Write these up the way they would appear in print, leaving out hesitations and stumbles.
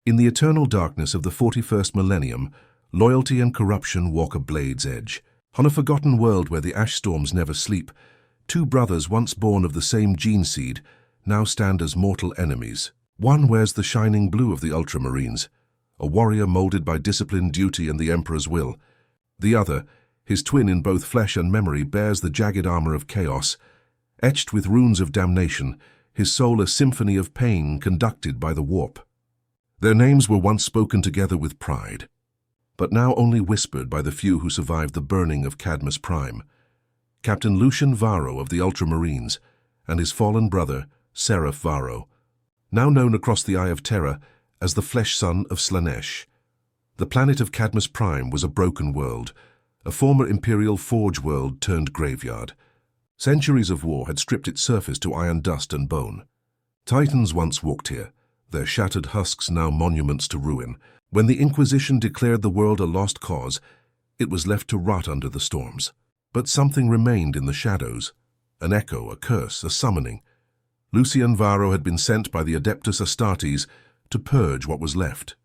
In the eternal darkness of the 41st millennium, loyalty and corruption walk a blade's edge. On a forgotten world where the ash storms never sleep, two brothers once born of the same gene seed now stand as mortal enemies. One wears the shining blue of the Ultramarines, a warrior molded by discipline, duty, and the Emperor's will. The other, his twin in both flesh and memory, bears the jagged armor of chaos, etched with runes of damnation, his soul a symphony of pain conducted by the warp. Their names were once spoken together with pride, but now only whispered by the few who survived the burning of Cadmus Prime. Captain Lucian Varo of the Ultramarines and his fallen brother, Seraph Varo, now known across the Eye of Terror as the flesh son of Slaanesh. The planet of Cadmus Prime was a broken world, a former Imperial forge world turned graveyard. Centuries of war had stripped its surface to iron dust and bone. Titans once walked here, their shattered husks now monuments to ruin. When the Inquisition declared the world a lost cause, it was left to rot under the storms. But something remained in the shadows, an echo, a curse, a summoning. Lucian Varo had been sent by the Adeptus Astartes to purge what was left.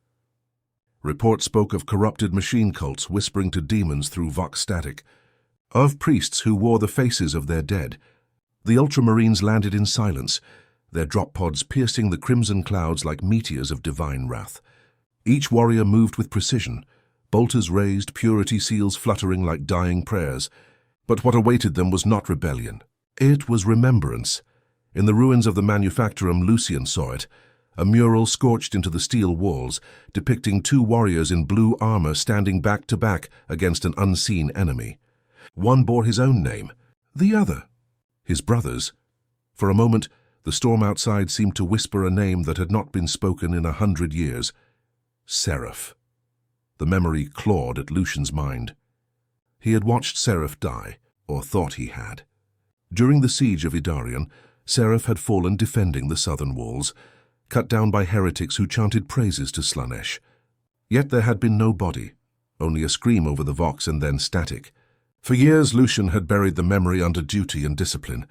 Reports spoke of corrupted machine cults whispering to demons through vox static, of priests who wore the faces of their dead. The Ultramarines landed in silence, their drop pods piercing the crimson clouds like meteors of divine wrath. Each warrior moved with precision, bolters raised, purity seals fluttering like dying prayers. But what awaited them was not rebellion. It was remembrance. In the ruins of the Manufactorum, Lucian saw it, a mural scorched into the steel walls, depicting two warriors in blue armor standing back to back against an unseen enemy. One bore his own name, the other his brother's. For a moment, the storm outside seemed to whisper a name that had not been spoken in 100 years. Seraph. The memory clawed at Lucian's mind. He had watched Seraph die, or thought he had. During the siege of Idarion, Seraph had fallen defending the southern walls, cut down by heretics who chanted praises to Slaanesh. Yet there had been no body, only a scream over the vox and then static. For years Lucian had buried the memory under duty and discipline,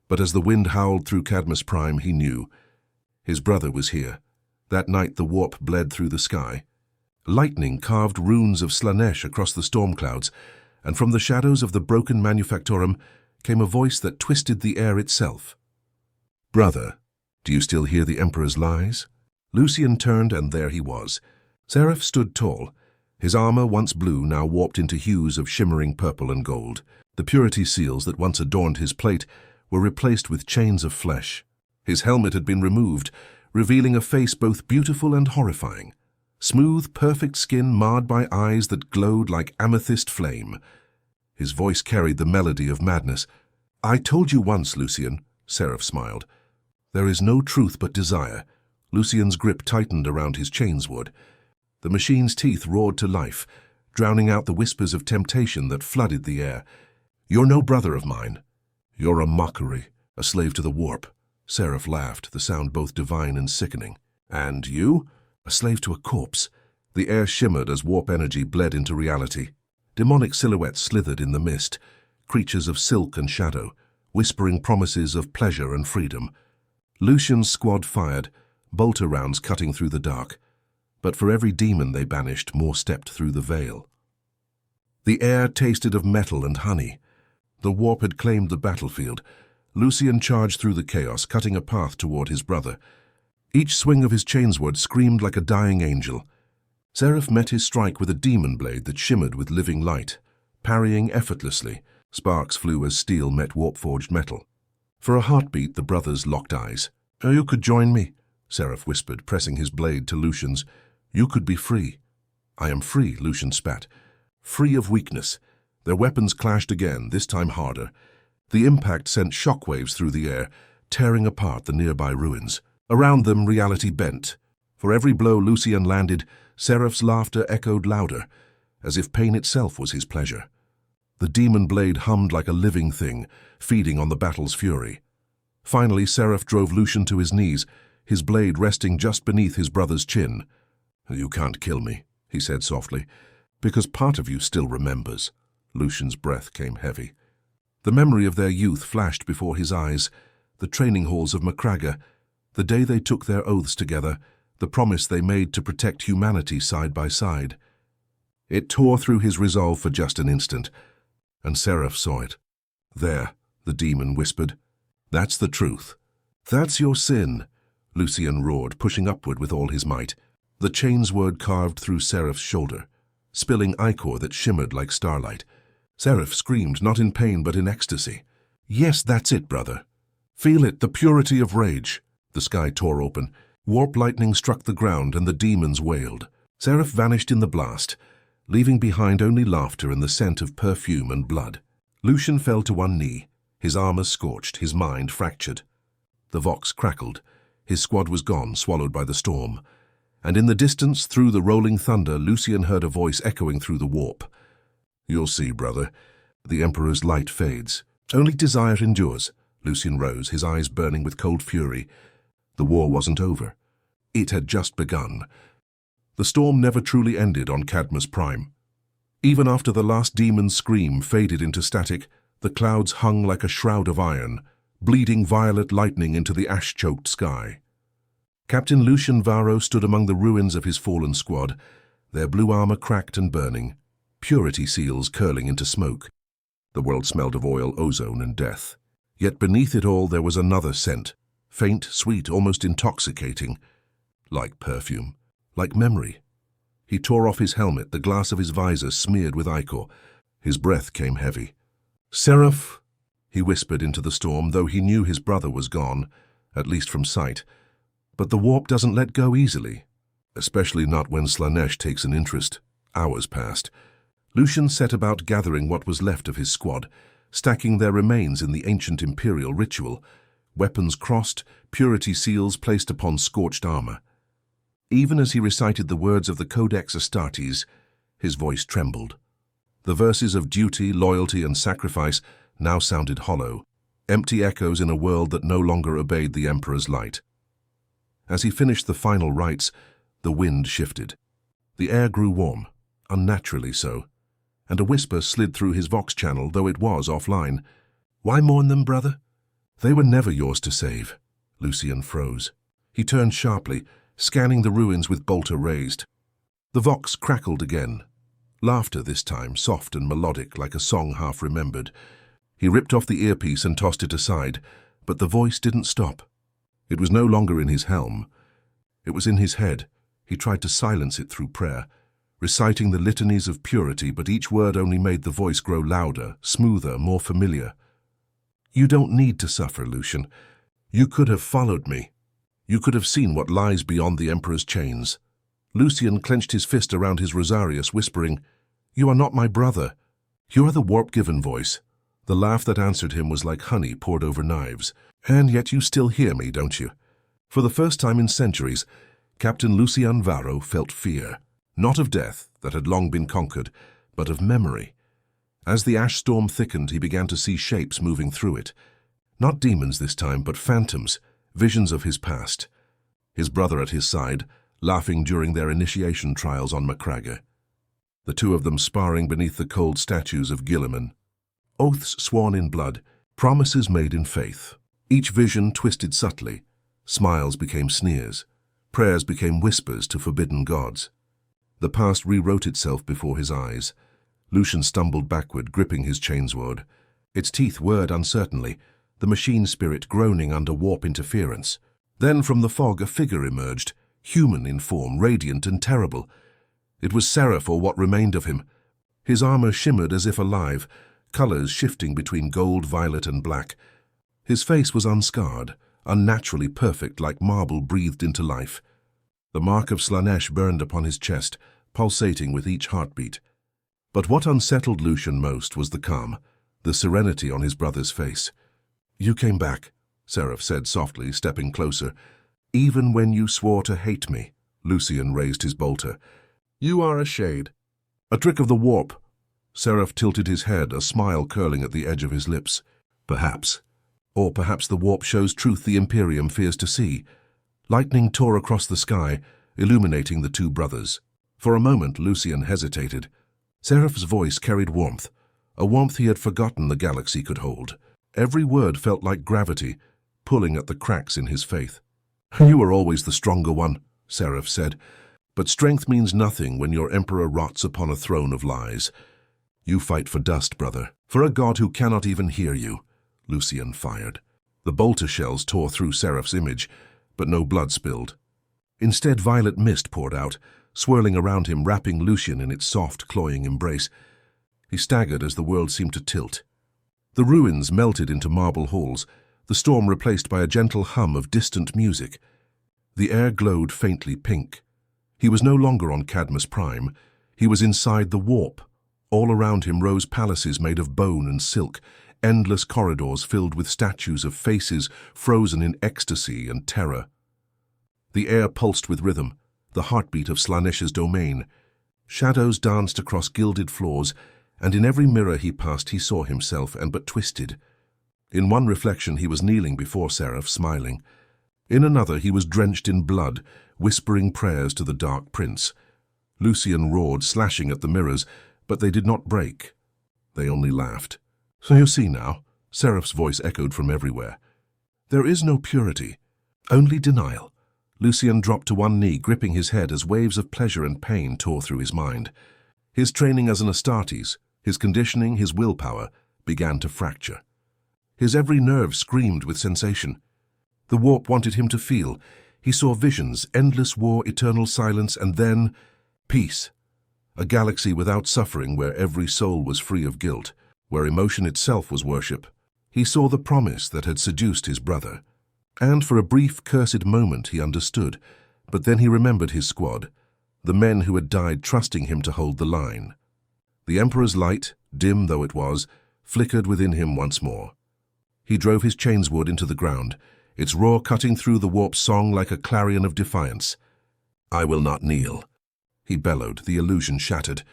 but as the wind howled through Cadmus Prime he knew. His brother was here. That night the warp bled through the sky. Lightning carved runes of Slaanesh across the storm clouds, and from the shadows of the broken Manufactorum came a voice that twisted the air itself. "Brother, do you still hear the Emperor's lies?" Lucian turned, and there he was. Seraph stood tall. His armor, once blue, now warped into hues of shimmering purple and gold. The purity seals that once adorned his plate were replaced with chains of flesh. His helmet had been removed, revealing a face both beautiful and horrifying. Smooth, perfect skin marred by eyes that glowed like amethyst flame. His voice carried the melody of madness. "I told you once, Lucian," Seraph smiled. "There is no truth but desire." Lucian's grip tightened around his chainsword. The machine's teeth roared to life, drowning out the whispers of temptation that flooded the air. "You're no brother of mine. You're a mockery, a slave to the warp." Seraph laughed, the sound both divine and sickening. "And you?" "A slave to a corpse." The air shimmered as warp energy bled into reality. Demonic silhouettes slithered in the mist, creatures of silk and shadow, whispering promises of pleasure and freedom. Lucian's squad fired, bolter rounds cutting through the dark. But for every demon they banished, more stepped through the veil. The air tasted of metal and honey. The warp had claimed the battlefield. Lucian charged through the chaos, cutting a path toward his brother. Each swing of his chainsword screamed like a dying angel. Seraph met his strike with a demon blade that shimmered with living light, parrying effortlessly. Sparks flew as steel met warp-forged metal. For a heartbeat, the brothers locked eyes. "Oh, you could join me," Seraph whispered, pressing his blade to Lucian's. "You could be free." "I am free," Lucian spat. "Free of weakness." Their weapons clashed again, this time harder. The impact sent shockwaves through the air, tearing apart the nearby ruins. Around them, reality bent. For every blow Lucian landed, Seraph's laughter echoed louder, as if pain itself was his pleasure. The demon blade hummed like a living thing, feeding on the battle's fury. Finally, Seraph drove Lucian to his knees, his blade resting just beneath his brother's chin. "You can't kill me," he said softly, "because part of you still remembers." Lucian's breath came heavy. The memory of their youth flashed before his eyes, the training halls of Macragga, the day they took their oaths together, the promise they made to protect humanity side by side. It tore through his resolve for just an instant, and Seraph saw it. "There," the demon whispered. "That's the truth. That's your sin," Lucian roared, pushing upward with all his might. The chain's word carved through Seraph's shoulder, spilling ichor that shimmered like starlight. Seraph screamed, not in pain but in ecstasy. "Yes, that's it, brother. Feel it, the purity of rage." The sky tore open. Warp lightning struck the ground and the demons wailed. Seraph vanished in the blast, leaving behind only laughter and the scent of perfume and blood. Lucian fell to one knee, his armor scorched, his mind fractured. The Vox crackled. His squad was gone, swallowed by the storm. And in the distance, through the rolling thunder, Lucian heard a voice echoing through the warp. "You'll see, brother. The Emperor's light fades. Only desire endures." Lucian rose, his eyes burning with cold fury. The war wasn't over. It had just begun. The storm never truly ended on Cadmus Prime. Even after the last demon's scream faded into static, the clouds hung like a shroud of iron, bleeding violet lightning into the ash-choked sky. Captain Lucian Varo stood among the ruins of his fallen squad, their blue armor cracked and burning, purity seals curling into smoke. The world smelled of oil, ozone, and death. Yet beneath it all there was another scent, faint, sweet, almost intoxicating, like perfume, like memory. He tore off his helmet, the glass of his visor smeared with ichor. His breath came heavy. "Seraph," he whispered into the storm, though he knew his brother was gone, at least from sight. But the warp doesn't let go easily, especially not when Slaanesh takes an interest. Hours passed. Lucian set about gathering what was left of his squad, stacking their remains in the ancient imperial ritual, weapons crossed, purity seals placed upon scorched armor. Even as he recited the words of the Codex Astartes, his voice trembled. The verses of duty, loyalty, and sacrifice now sounded hollow, empty echoes in a world that no longer obeyed the Emperor's light. As he finished the final rites, the wind shifted. The air grew warm, unnaturally so, and a whisper slid through his Vox channel, though it was offline. "Why mourn them, brother? They were never yours to save." Lucian froze. He turned sharply, scanning the ruins with bolter raised. The Vox crackled again. Laughter this time, soft and melodic, like a song half remembered. He ripped off the earpiece and tossed it aside, but the voice didn't stop. It was no longer in his helm. It was in his head. He tried to silence it through prayer, reciting the litanies of purity, but each word only made the voice grow louder, smoother, more familiar. "You don't need to suffer, Lucian. You could have followed me. You could have seen what lies beyond the Emperor's chains." Lucian clenched his fist around his rosarius, whispering, "You are not my brother. You are the warp-given voice." The laugh that answered him was like honey poured over knives. "And yet you still hear me, don't you?" For the first time in centuries, Captain Lucian Varo felt fear, not of death that had long been conquered, but of memory. As the ash storm thickened, he began to see shapes moving through it. Not demons this time, but phantoms, visions of his past. His brother at his side, laughing during their initiation trials on Macragga. The two of them sparring beneath the cold statues of Guilliman. Oaths sworn in blood, promises made in faith. Each vision twisted subtly. Smiles became sneers. Prayers became whispers to forbidden gods. The past rewrote itself before his eyes. Lucian stumbled backward, gripping his chainsword. Its teeth whirred uncertainly, the machine spirit groaning under warp interference. Then from the fog a figure emerged, human in form, radiant and terrible. It was Seraph, or what remained of him. His armor shimmered as if alive, colors shifting between gold, violet, and black. His face was unscarred, unnaturally perfect, like marble breathed into life. The mark of Slaanesh burned upon his chest, pulsating with each heartbeat. But what unsettled Lucian most was the calm, the serenity on his brother's face. "You came back," Seraph said softly, stepping closer. "Even when you swore to hate me." Lucian raised his bolter. "You are a shade." "A trick of the warp." Seraph tilted his head, a smile curling at the edge of his lips. "Perhaps. Or perhaps the warp shows truth the Imperium fears to see." Lightning tore across the sky, illuminating the two brothers. For a moment Lucian hesitated. Seraph's voice carried warmth, a warmth he had forgotten the galaxy could hold. Every word felt like gravity, pulling at the cracks in his faith. "You were always the stronger one," Seraph said, "but strength means nothing when your emperor rots upon a throne of lies. You fight for dust, brother, for a god who cannot even hear you." Lucian fired. The bolter shells tore through Seraph's image, but no blood spilled. Instead, violet mist poured out, swirling around him, wrapping Lucian in its soft, cloying embrace. He staggered as the world seemed to tilt. The ruins melted into marble halls, the storm replaced by a gentle hum of distant music. The air glowed faintly pink. He was no longer on Cadmus Prime. He was inside the warp. All around him rose palaces made of bone and silk, endless corridors filled with statues of faces frozen in ecstasy and terror. The air pulsed with rhythm, the heartbeat of Slaanesh's domain. Shadows danced across gilded floors, and in every mirror he passed he saw himself and but twisted. In one reflection he was kneeling before Seraph, smiling. In another he was drenched in blood, whispering prayers to the Dark Prince. Lucian roared, slashing at the mirrors, but they did not break. They only laughed. "So you see now," Seraph's voice echoed from everywhere. "There is no purity, only denial." Lucian dropped to one knee, gripping his head as waves of pleasure and pain tore through his mind. His training as an Astartes, his conditioning, his willpower, began to fracture. His every nerve screamed with sensation. The warp wanted him to feel. He saw visions, endless war, eternal silence, and then peace. A galaxy without suffering, where every soul was free of guilt, where emotion itself was worship. He saw the promise that had seduced his brother. And for a brief, cursed moment he understood, but then he remembered his squad, the men who had died trusting him to hold the line. The Emperor's light, dim though it was, flickered within him once more. He drove his chainsword into the ground, its roar cutting through the warp's song like a clarion of defiance. "I will not kneel," he bellowed, the illusion shattered.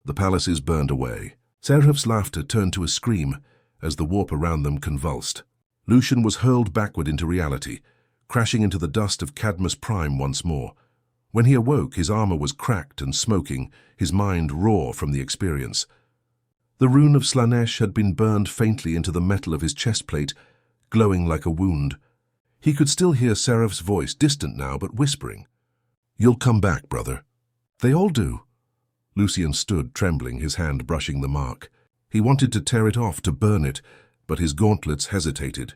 The palaces burned away. Seraph's laughter turned to a scream as the warp around them convulsed. Lucian was hurled backward into reality, crashing into the dust of Cadmus Prime once more. When he awoke, his armor was cracked and smoking, his mind raw from the experience. The rune of Slaanesh had been burned faintly into the metal of his chestplate, glowing like a wound. He could still hear Seraph's voice, distant now but whispering. "You'll come back, brother." "They all do." Lucian stood, trembling, his hand brushing the mark. He wanted to tear it off, to burn it, but his gauntlets hesitated.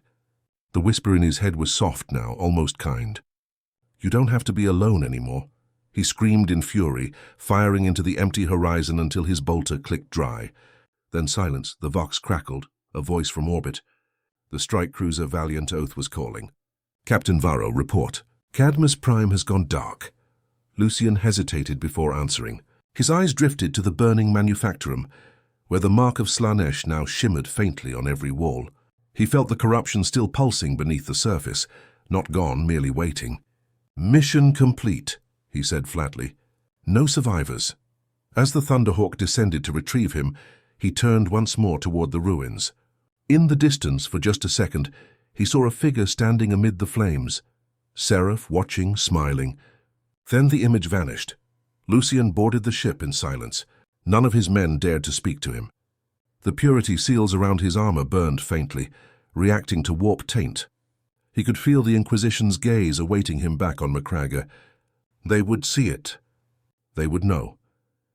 The whisper in his head was soft now, almost kind. "You don't have to be alone anymore." He screamed in fury, firing into the empty horizon until his bolter clicked dry. Then silence, the vox crackled, a voice from orbit. The strike cruiser Valiant Oath was calling. "Captain Varo, report. Cadmus Prime has gone dark." Lucian hesitated before answering. His eyes drifted to the burning manufactorum, where the mark of Slaanesh now shimmered faintly on every wall. He felt the corruption still pulsing beneath the surface, not gone, merely waiting. "Mission complete," he said flatly. "No survivors." As the Thunderhawk descended to retrieve him, he turned once more toward the ruins. In the distance, for just a second, he saw a figure standing amid the flames. Seraph, watching, smiling. Then the image vanished. Lucian boarded the ship in silence. None of his men dared to speak to him. The purity seals around his armor burned faintly, reacting to warp taint. He could feel the Inquisition's gaze awaiting him back on Macragge. They would see it. They would know.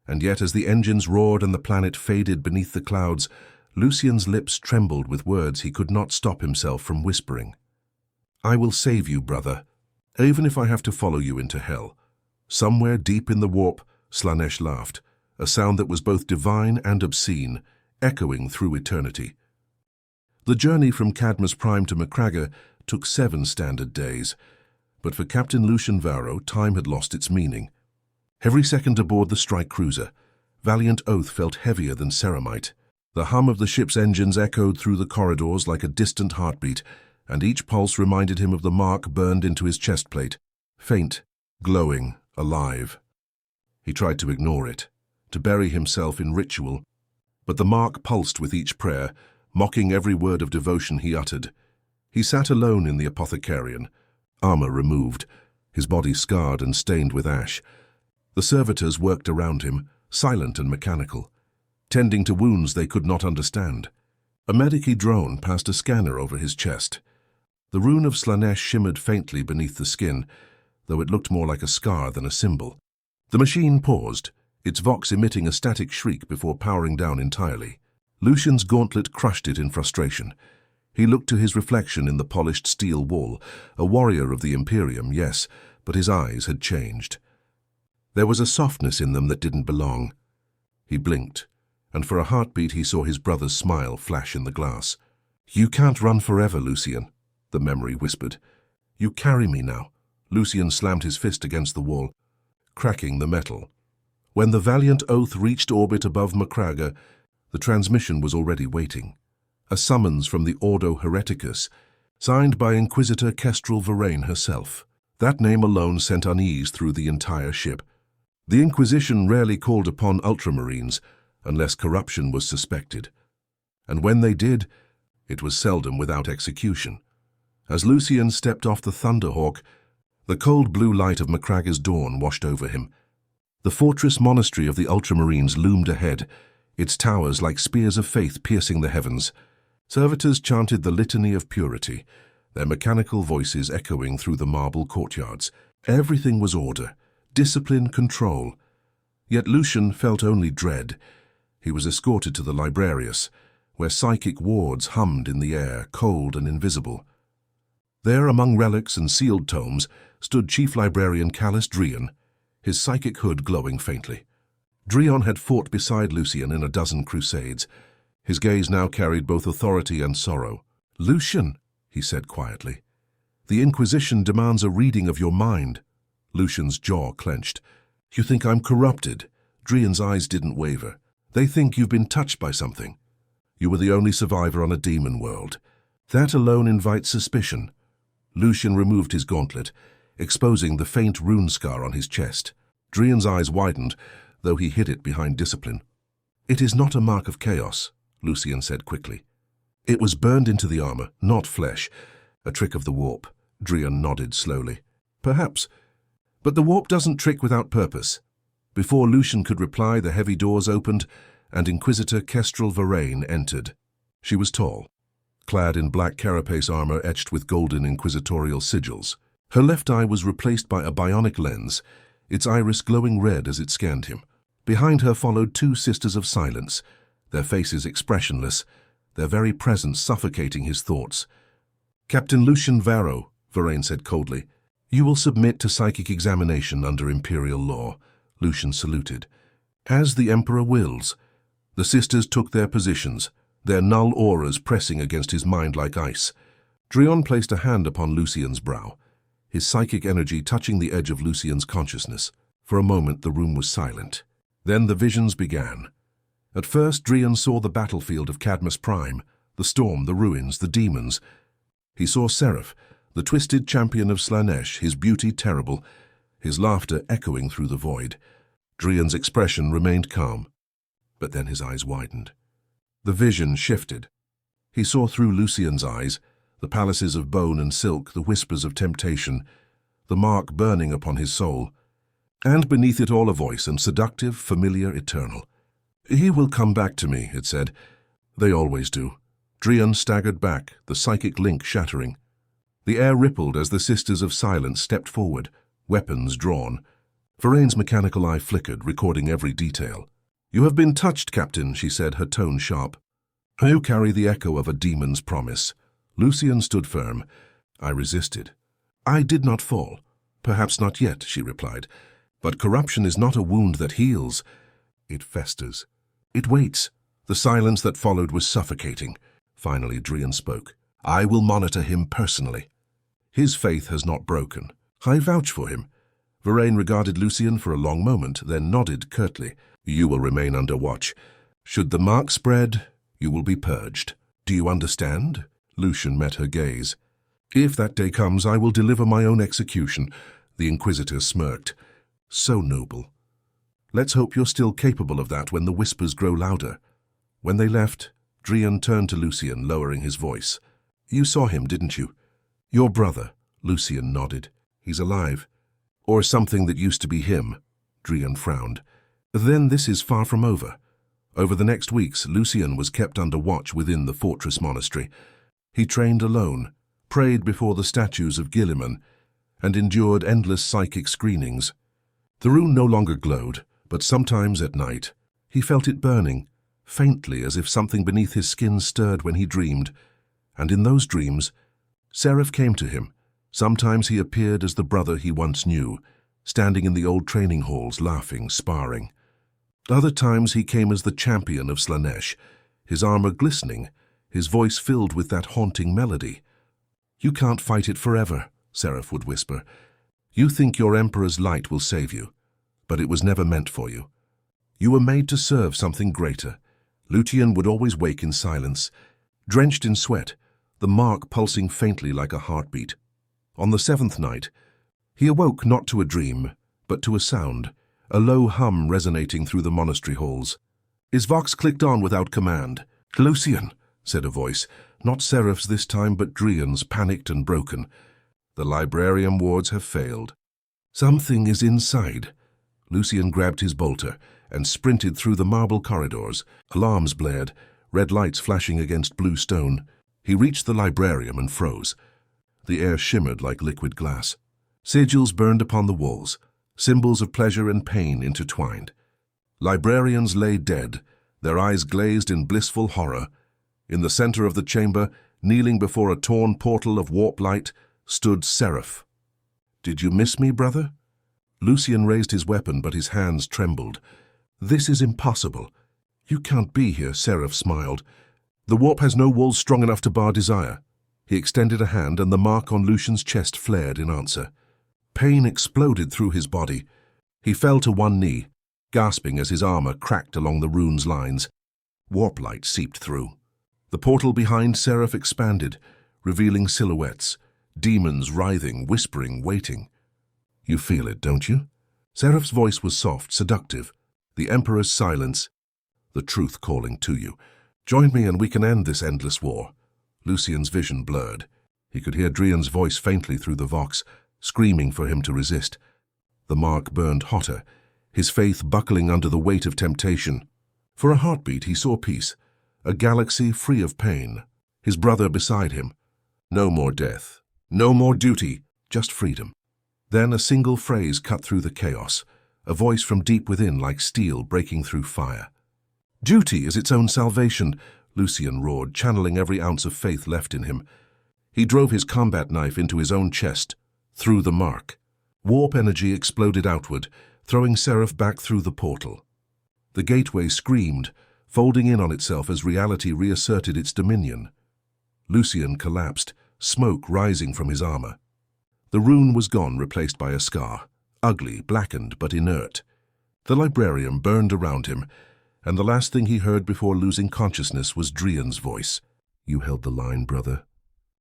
And yet as the engines roared and the planet faded beneath the clouds, Lucian's lips trembled with words he could not stop himself from whispering. "I will save you, brother, even if I have to follow you into hell." Somewhere deep in the warp, Slaanesh laughed, a sound that was both divine and obscene, echoing through eternity. The journey from Cadmus Prime to Macragge took 7 standard days, but for Captain Lucian Varo, time had lost its meaning. Every second aboard the strike cruiser, Valiant Oath felt heavier than ceramite. The hum of the ship's engines echoed through the corridors like a distant heartbeat, and each pulse reminded him of the mark burned into his chestplate, faint, glowing, alive. He tried to ignore it, to bury himself in ritual, but the mark pulsed with each prayer, mocking every word of devotion he uttered. He sat alone in the apothecarian, armor removed, his body scarred and stained with ash. The servitors worked around him, silent and mechanical, tending to wounds they could not understand. A medici drone passed a scanner over his chest. The rune of Slaanesh shimmered faintly beneath the skin, though it looked more like a scar than a symbol. The machine paused, its vox emitting a static shriek before powering down entirely. Lucian's gauntlet crushed it in frustration. He looked to his reflection in the polished steel wall, a warrior of the Imperium, yes, but his eyes had changed. There was a softness in them that didn't belong. He blinked, and for a heartbeat he saw his brother's smile flash in the glass. "You can't run forever, Lucian," the memory whispered. "You carry me now." Lucian slammed his fist against the wall, cracking the metal. When the valiant oath reached orbit above Macraga, the transmission was already waiting. A summons from the Ordo Hereticus, signed by Inquisitor Kestrel Varain herself. That name alone sent unease through the entire ship. The Inquisition rarely called upon Ultramarines, unless corruption was suspected. And when they did, it was seldom without execution. As Lucian stepped off the Thunderhawk, the cold blue light of Macraga's dawn washed over him. The fortress monastery of the Ultramarines loomed ahead, its towers like spears of faith piercing the heavens. Servitors chanted the litany of purity, their mechanical voices echoing through the marble courtyards. Everything was order, discipline, control. Yet Lucian felt only dread. He was escorted to the Librarius, where psychic wards hummed in the air, cold and invisible. There, among relics and sealed tomes, stood Chief Librarian Callus Drian, his psychic hood glowing faintly. Drian had fought beside Lucian in a dozen crusades. His gaze now carried both authority and sorrow. "Lucian," he said quietly, "the Inquisition demands a reading of your mind." Lucian's jaw clenched. "You think I'm corrupted?" Drian's eyes didn't waver. "They think you've been touched by something. You were the only survivor on a demon world. That alone invites suspicion." Lucian removed his gauntlet, exposing the faint rune scar on his chest. Drian's eyes widened, though he hid it behind discipline. "It is not a mark of chaos," Lucian said quickly. "It was burned into the armor, not flesh. A trick of the warp." Drian nodded slowly. "Perhaps. But the warp doesn't trick without purpose." Before Lucian could reply, the heavy doors opened, and Inquisitor Kestrel Varain entered. She was tall, clad in black carapace armor etched with golden inquisitorial sigils. Her left eye was replaced by a bionic lens, its iris glowing red as it scanned him. Behind her followed two Sisters of Silence, their faces expressionless, their very presence suffocating his thoughts. "Captain Lucian Varo," Varain said coldly, "you will submit to psychic examination under Imperial law." Lucian saluted. "As the Emperor wills." The sisters took their positions, their null auras pressing against his mind like ice. Drian placed a hand upon Lucian's brow, his psychic energy touching the edge of Lucian's consciousness. For a moment the room was silent. Then the visions began. At first Drian saw the battlefield of Cadmus Prime, the storm, the ruins, the demons. He saw Seraph, the twisted champion of Slaanesh, his beauty terrible, his laughter echoing through the void. Drian's expression remained calm, but then his eyes widened. The vision shifted. He saw through Lucian's eyes, the palaces of bone and silk, the whispers of temptation, the mark burning upon his soul, and beneath it all a voice, and seductive, familiar, eternal. "He will come back to me," it said. "They always do." Drian staggered back, the psychic link shattering. The air rippled as the Sisters of Silence stepped forward, weapons drawn. Varain's mechanical eye flickered, recording every detail. "You have been touched, Captain," she said, her tone sharp. "You carry the echo of a demon's promise." Lucian stood firm. "I resisted. I did not fall." "Perhaps not yet," she replied. "But corruption is not a wound that heals. It festers. It waits." The silence that followed was suffocating. Finally, Drian spoke. "I will monitor him personally. His faith has not broken. I vouch for him." Varain regarded Lucian for a long moment, then nodded curtly. "You will remain under watch. Should the mark spread, you will be purged. Do you understand?" Lucian met her gaze. "If that day comes, I will deliver my own execution." The Inquisitor smirked. "So noble. Let's hope you're still capable of that when the whispers grow louder." When they left, Drian turned to Lucian, lowering his voice. "You saw him, didn't you?" "Your brother," Lucian nodded. "He's alive." "Or something that used to be him," Drian frowned. "Then this is far from over." Over the next weeks, Lucian was kept under watch within the fortress monastery. He trained alone, prayed before the statues of Guilliman, and endured endless psychic screenings. The rune no longer glowed, but sometimes at night he felt it burning, faintly as if something beneath his skin stirred when he dreamed. And in those dreams, Seraph came to him. Sometimes he appeared as the brother he once knew, standing in the old training halls, laughing, sparring. Other times he came as the champion of Slaanesh, his armor glistening, his voice filled with that haunting melody. "You can't fight it forever," Seraph would whisper. "You think your Emperor's light will save you, but it was never meant for you. You were made to serve something greater." Lucian would always wake in silence, drenched in sweat, the mark pulsing faintly like a heartbeat. On the seventh night, he awoke not to a dream, but to a sound, a low hum resonating through the monastery halls. His vox clicked on without command. "Lucian," said a voice, not Seraph's this time, but Drian's, panicked and broken. "The librarian wards have failed. Something is inside." Lucian grabbed his bolter and sprinted through the marble corridors. Alarms blared, red lights flashing against blue stone. He reached the librarium and froze. The air shimmered like liquid glass. Sigils burned upon the walls, symbols of pleasure and pain intertwined. Librarians lay dead, their eyes glazed in blissful horror. In the center of the chamber, kneeling before a torn portal of warp light, stood Seraph. "Did you miss me, brother?" Lucian raised his weapon, but his hands trembled. "This is impossible." "You can't be here," Seraph smiled. "The warp has no walls strong enough to bar desire." He extended a hand, and the mark on Lucian's chest flared in answer. Pain exploded through his body. He fell to one knee, gasping as his armor cracked along the rune's lines. Warp light seeped through. The portal behind Seraph expanded, revealing silhouettes, demons writhing, whispering, waiting. "You feel it, don't you?" Seraph's voice was soft, seductive. The Emperor's silence, the truth calling to you. "Join me and we can end this endless war." Lucian's vision blurred. He could hear Drian's voice faintly through the vox, screaming for him to resist. The mark burned hotter, his faith buckling under the weight of temptation. For a heartbeat he saw peace, a galaxy free of pain, his brother beside him. No more death, no more duty, just freedom. Then a single phrase cut through the chaos, a voice from deep within like steel breaking through fire. "Duty is its own salvation," Lucian roared, channeling every ounce of faith left in him. He drove his combat knife into his own chest, through the mark. Warp energy exploded outward, throwing Seraph back through the portal. The gateway screamed, folding in on itself as reality reasserted its dominion. Lucian collapsed, smoke rising from his armor. The rune was gone, replaced by a scar, ugly, blackened, but inert. The librarian burned around him, and the last thing he heard before losing consciousness was Drian's voice. "You held the line, brother.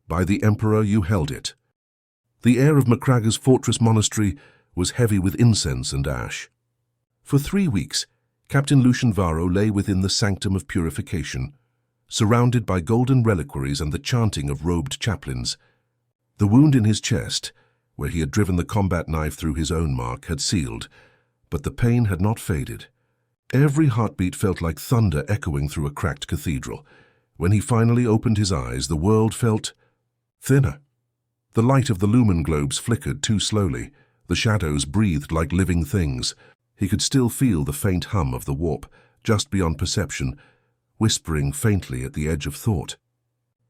By the Emperor, you held it." The air of Macraga's fortress monastery was heavy with incense and ash. For 3 weeks, Captain Lucian Varo lay within the sanctum of purification, surrounded by golden reliquaries and the chanting of robed chaplains. The wound in his chest, where he had driven the combat knife through his own mark, had sealed, but the pain had not faded. Every heartbeat felt like thunder echoing through a cracked cathedral. When he finally opened his eyes, the world felt thinner. The light of the lumen globes flickered too slowly. The shadows breathed like living things. He could still feel the faint hum of the warp, just beyond perception, whispering faintly at the edge of thought.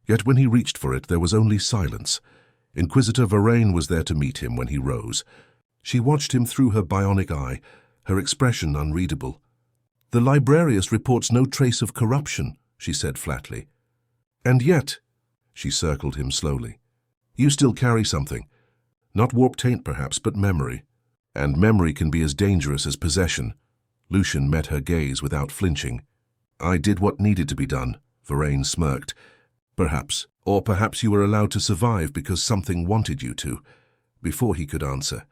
Yet when he reached for it, there was only silence. Inquisitor Varain was there to meet him when he rose. She watched him through her bionic eye, her expression unreadable. "The librarius reports no trace of corruption," she said flatly. "And yet," she circled him slowly, "you still carry something. Not warp taint perhaps, but memory. And memory can be as dangerous as possession." Lucian met her gaze without flinching. "I did what needed to be done," Varain smirked. "Perhaps. Or perhaps you were allowed to survive because something wanted you to." Before he could answer,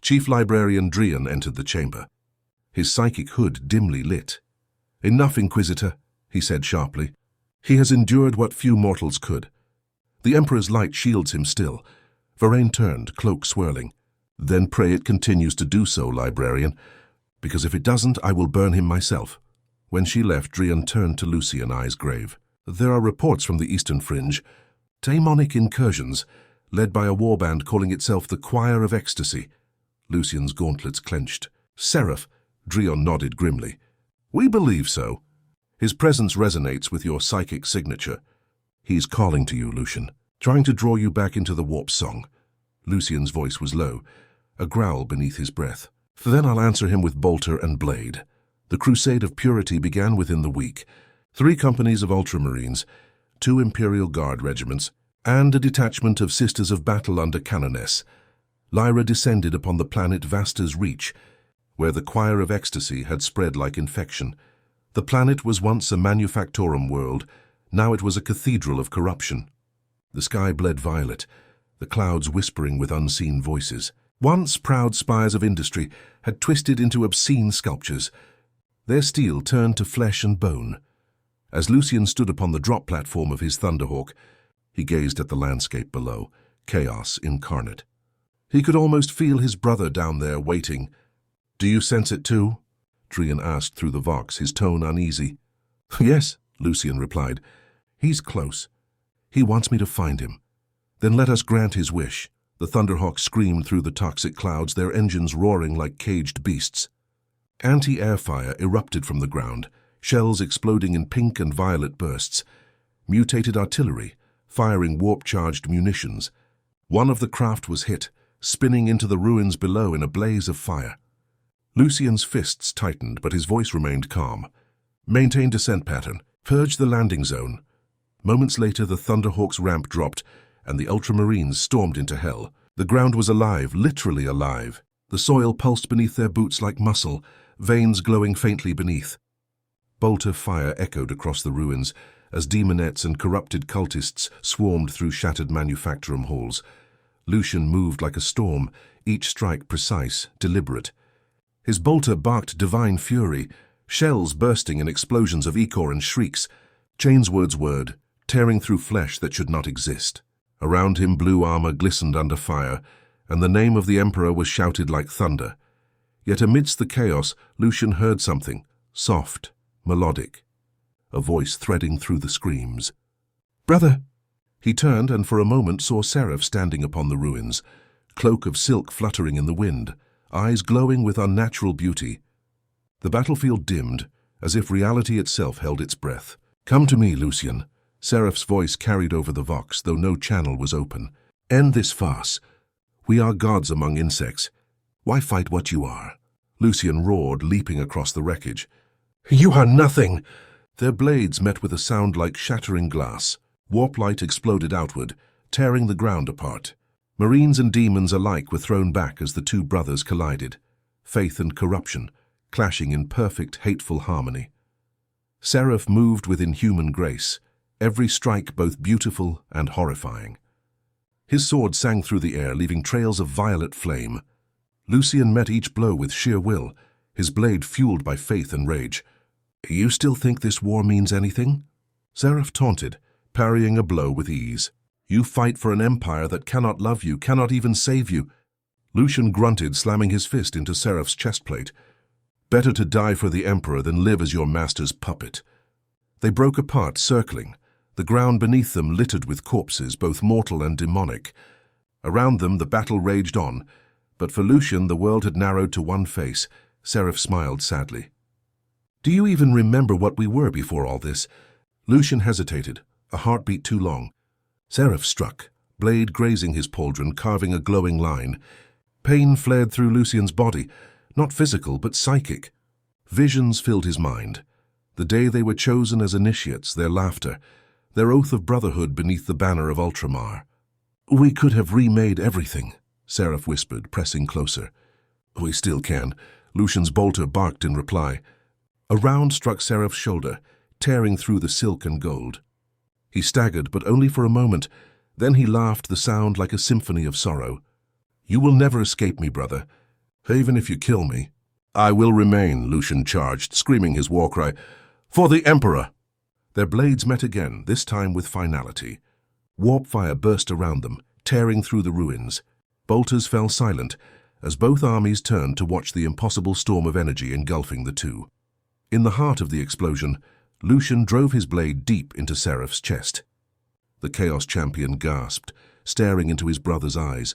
Chief Librarian Drian entered the chamber, his psychic hood dimly lit. "Enough, Inquisitor," he said sharply. "He has endured what few mortals could. The Emperor's light shields him still." Varain turned, cloak swirling. "Then pray it continues to do so, Librarian, because if it doesn't, I will burn him myself." When she left, Drian turned to Lucian, eyes grave. "There are reports from the eastern fringe. Daemonic incursions. led by a warband calling itself the Choir of Ecstasy. Lucian's gauntlets clenched. Seraph, Drion nodded grimly. We believe so. His presence resonates with your psychic signature. He's calling to you, Lucian, trying to draw you back into the warp song. Lucian's voice was low, a growl beneath his breath. Then I'll answer him with bolter and blade. The crusade of purity began within the week. 3 companies of Ultramarines, 2 Imperial Guard regiments, and a detachment of Sisters of Battle under Canoness. Lyra descended upon the planet Vasta's Reach, where the Choir of Ecstasy had spread like infection. The planet was once a manufactorum world, now it was a cathedral of corruption. The sky bled violet, the clouds whispering with unseen voices. Once proud spires of industry had twisted into obscene sculptures. Their steel turned to flesh and bone. As Lucian stood upon the drop platform of his Thunderhawk, he gazed at the landscape below, chaos incarnate. He could almost feel his brother down there waiting. Do you sense it too? Drion asked through the vox, his tone uneasy. Yes, Lucian replied. He's close. He wants me to find him. Then let us grant his wish. The Thunderhawk screamed through the toxic clouds, their engines roaring like caged beasts. Anti-air fire erupted from the ground, shells exploding in pink and violet bursts. Mutated artillery, firing warp-charged munitions. One of the craft was hit, spinning into the ruins below in a blaze of fire. Lucian's fists tightened, but his voice remained calm. Maintain descent pattern. Purge the landing zone. Moments later, the Thunderhawk's ramp dropped, and the Ultramarines stormed into hell. The ground was alive, literally alive. The soil pulsed beneath their boots like muscle, veins glowing faintly beneath. Bolter fire echoed across the ruins as demonettes and corrupted cultists swarmed through shattered manufactorum halls. Lucian moved like a storm, each strike precise, deliberate. His bolter barked divine fury, shells bursting in explosions of ichor and shrieks, Chainsword's word, tearing through flesh that should not exist. Around him blue armor glistened under fire, and the name of the Emperor was shouted like thunder. Yet amidst the chaos, Lucian heard something, soft, melodic, a voice threading through the screams. Brother! He turned and for a moment saw Seraph standing upon the ruins, cloak of silk fluttering in the wind, eyes glowing with unnatural beauty. The battlefield dimmed, as if reality itself held its breath. Come to me, Lucian. Seraph's voice carried over the vox, though no channel was open. End this farce. We are gods among insects. Why fight what you are? Lucian roared, leaping across the wreckage. You are nothing! Their blades met with a sound like shattering glass. Warp light exploded outward, tearing the ground apart. Marines and demons alike were thrown back as the two brothers collided. Faith and corruption, clashing in perfect, hateful harmony. Seraph moved with inhuman grace, every strike both beautiful and horrifying. His sword sang through the air, leaving trails of violet flame. Lucian met each blow with sheer will, his blade fueled by faith and rage. You still think this war means anything? Seraph taunted, parrying a blow with ease. You fight for an empire that cannot love you, cannot even save you. Lucian grunted, slamming his fist into Seraph's chestplate. Better to die for the Emperor than live as your master's puppet. They broke apart, circling, the ground beneath them littered with corpses, both mortal and demonic. Around them the battle raged on, but for Lucian the world had narrowed to one face. Seraph smiled sadly. Do you even remember what we were before all this? Lucian hesitated, a heartbeat too long. Seraph struck, blade grazing his pauldron, carving a glowing line. Pain flared through Lucian's body, not physical but psychic. Visions filled his mind. The day they were chosen as initiates, their laughter, their oath of brotherhood beneath the banner of Ultramar. We could have remade everything, Seraph whispered, pressing closer. We still can, Lucian's bolter barked in reply. A round struck Seraph's shoulder, tearing through the silk and gold. He staggered, but only for a moment. Then he laughed, the sound like a symphony of sorrow. You will never escape me, brother. Even if you kill me. I will remain, Lucian charged, screaming his war cry. For the Emperor! Their blades met again, this time with finality. Warp fire burst around them, tearing through the ruins. Bolters fell silent, as both armies turned to watch the impossible storm of energy engulfing the two. In the heart of the explosion, Lucian drove his blade deep into Seraph's chest. The Chaos Champion gasped, staring into his brother's eyes.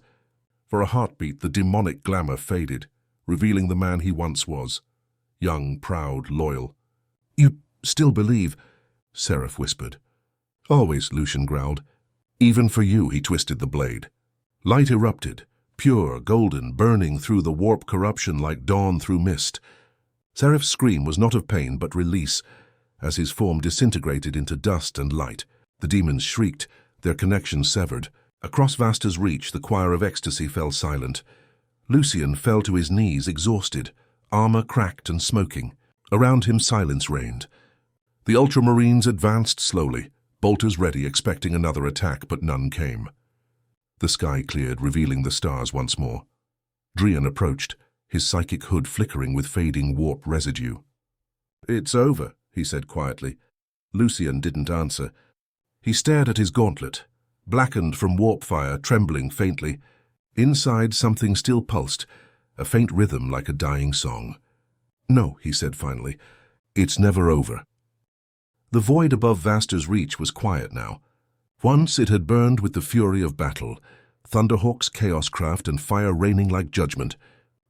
For a heartbeat, the demonic glamour faded, revealing the man he once was. Young, proud, loyal. "You still believe?" Seraph whispered. "Always," Lucian growled. "Even for you," he twisted the blade. Light erupted, pure, golden, burning through the warp corruption like dawn through mist. Seraph's scream was not of pain but release, as his form disintegrated into dust and light. The demons shrieked, their connection severed. Across Vasta's reach, the choir of ecstasy fell silent. Lucian fell to his knees, exhausted, armor cracked and smoking. Around him silence reigned. The Ultramarines advanced slowly, bolters ready, expecting another attack, but none came. The sky cleared, revealing the stars once more. Drian approached, his psychic hood flickering with fading warp residue. "It's over," he said quietly. Lucian didn't answer. He stared at his gauntlet, blackened from warp fire, trembling faintly. Inside, something still pulsed, a faint rhythm like a dying song. "No," he said finally. "It's never over." The void above Vasta's reach was quiet now. Once it had burned with the fury of battle, thunderhawks, chaoscraft, and fire raining like judgment.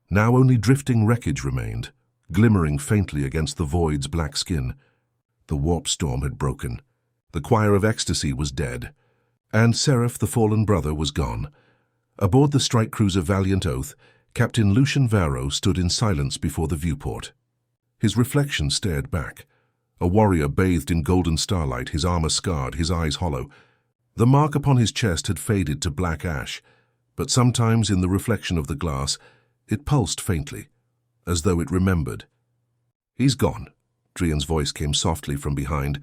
Now only drifting wreckage remained, glimmering faintly against the void's black skin. The warp storm had broken. The choir of ecstasy was dead. And Seraph, the fallen brother, was gone. Aboard the strike cruiser Valiant Oath, Captain Lucian Varo stood in silence before the viewport. His reflection stared back. A warrior bathed in golden starlight, his armor scarred, his eyes hollow. The mark upon his chest had faded to black ash, but sometimes in the reflection of the glass, it pulsed faintly, as though it remembered. "He's gone," Drian's voice came softly from behind.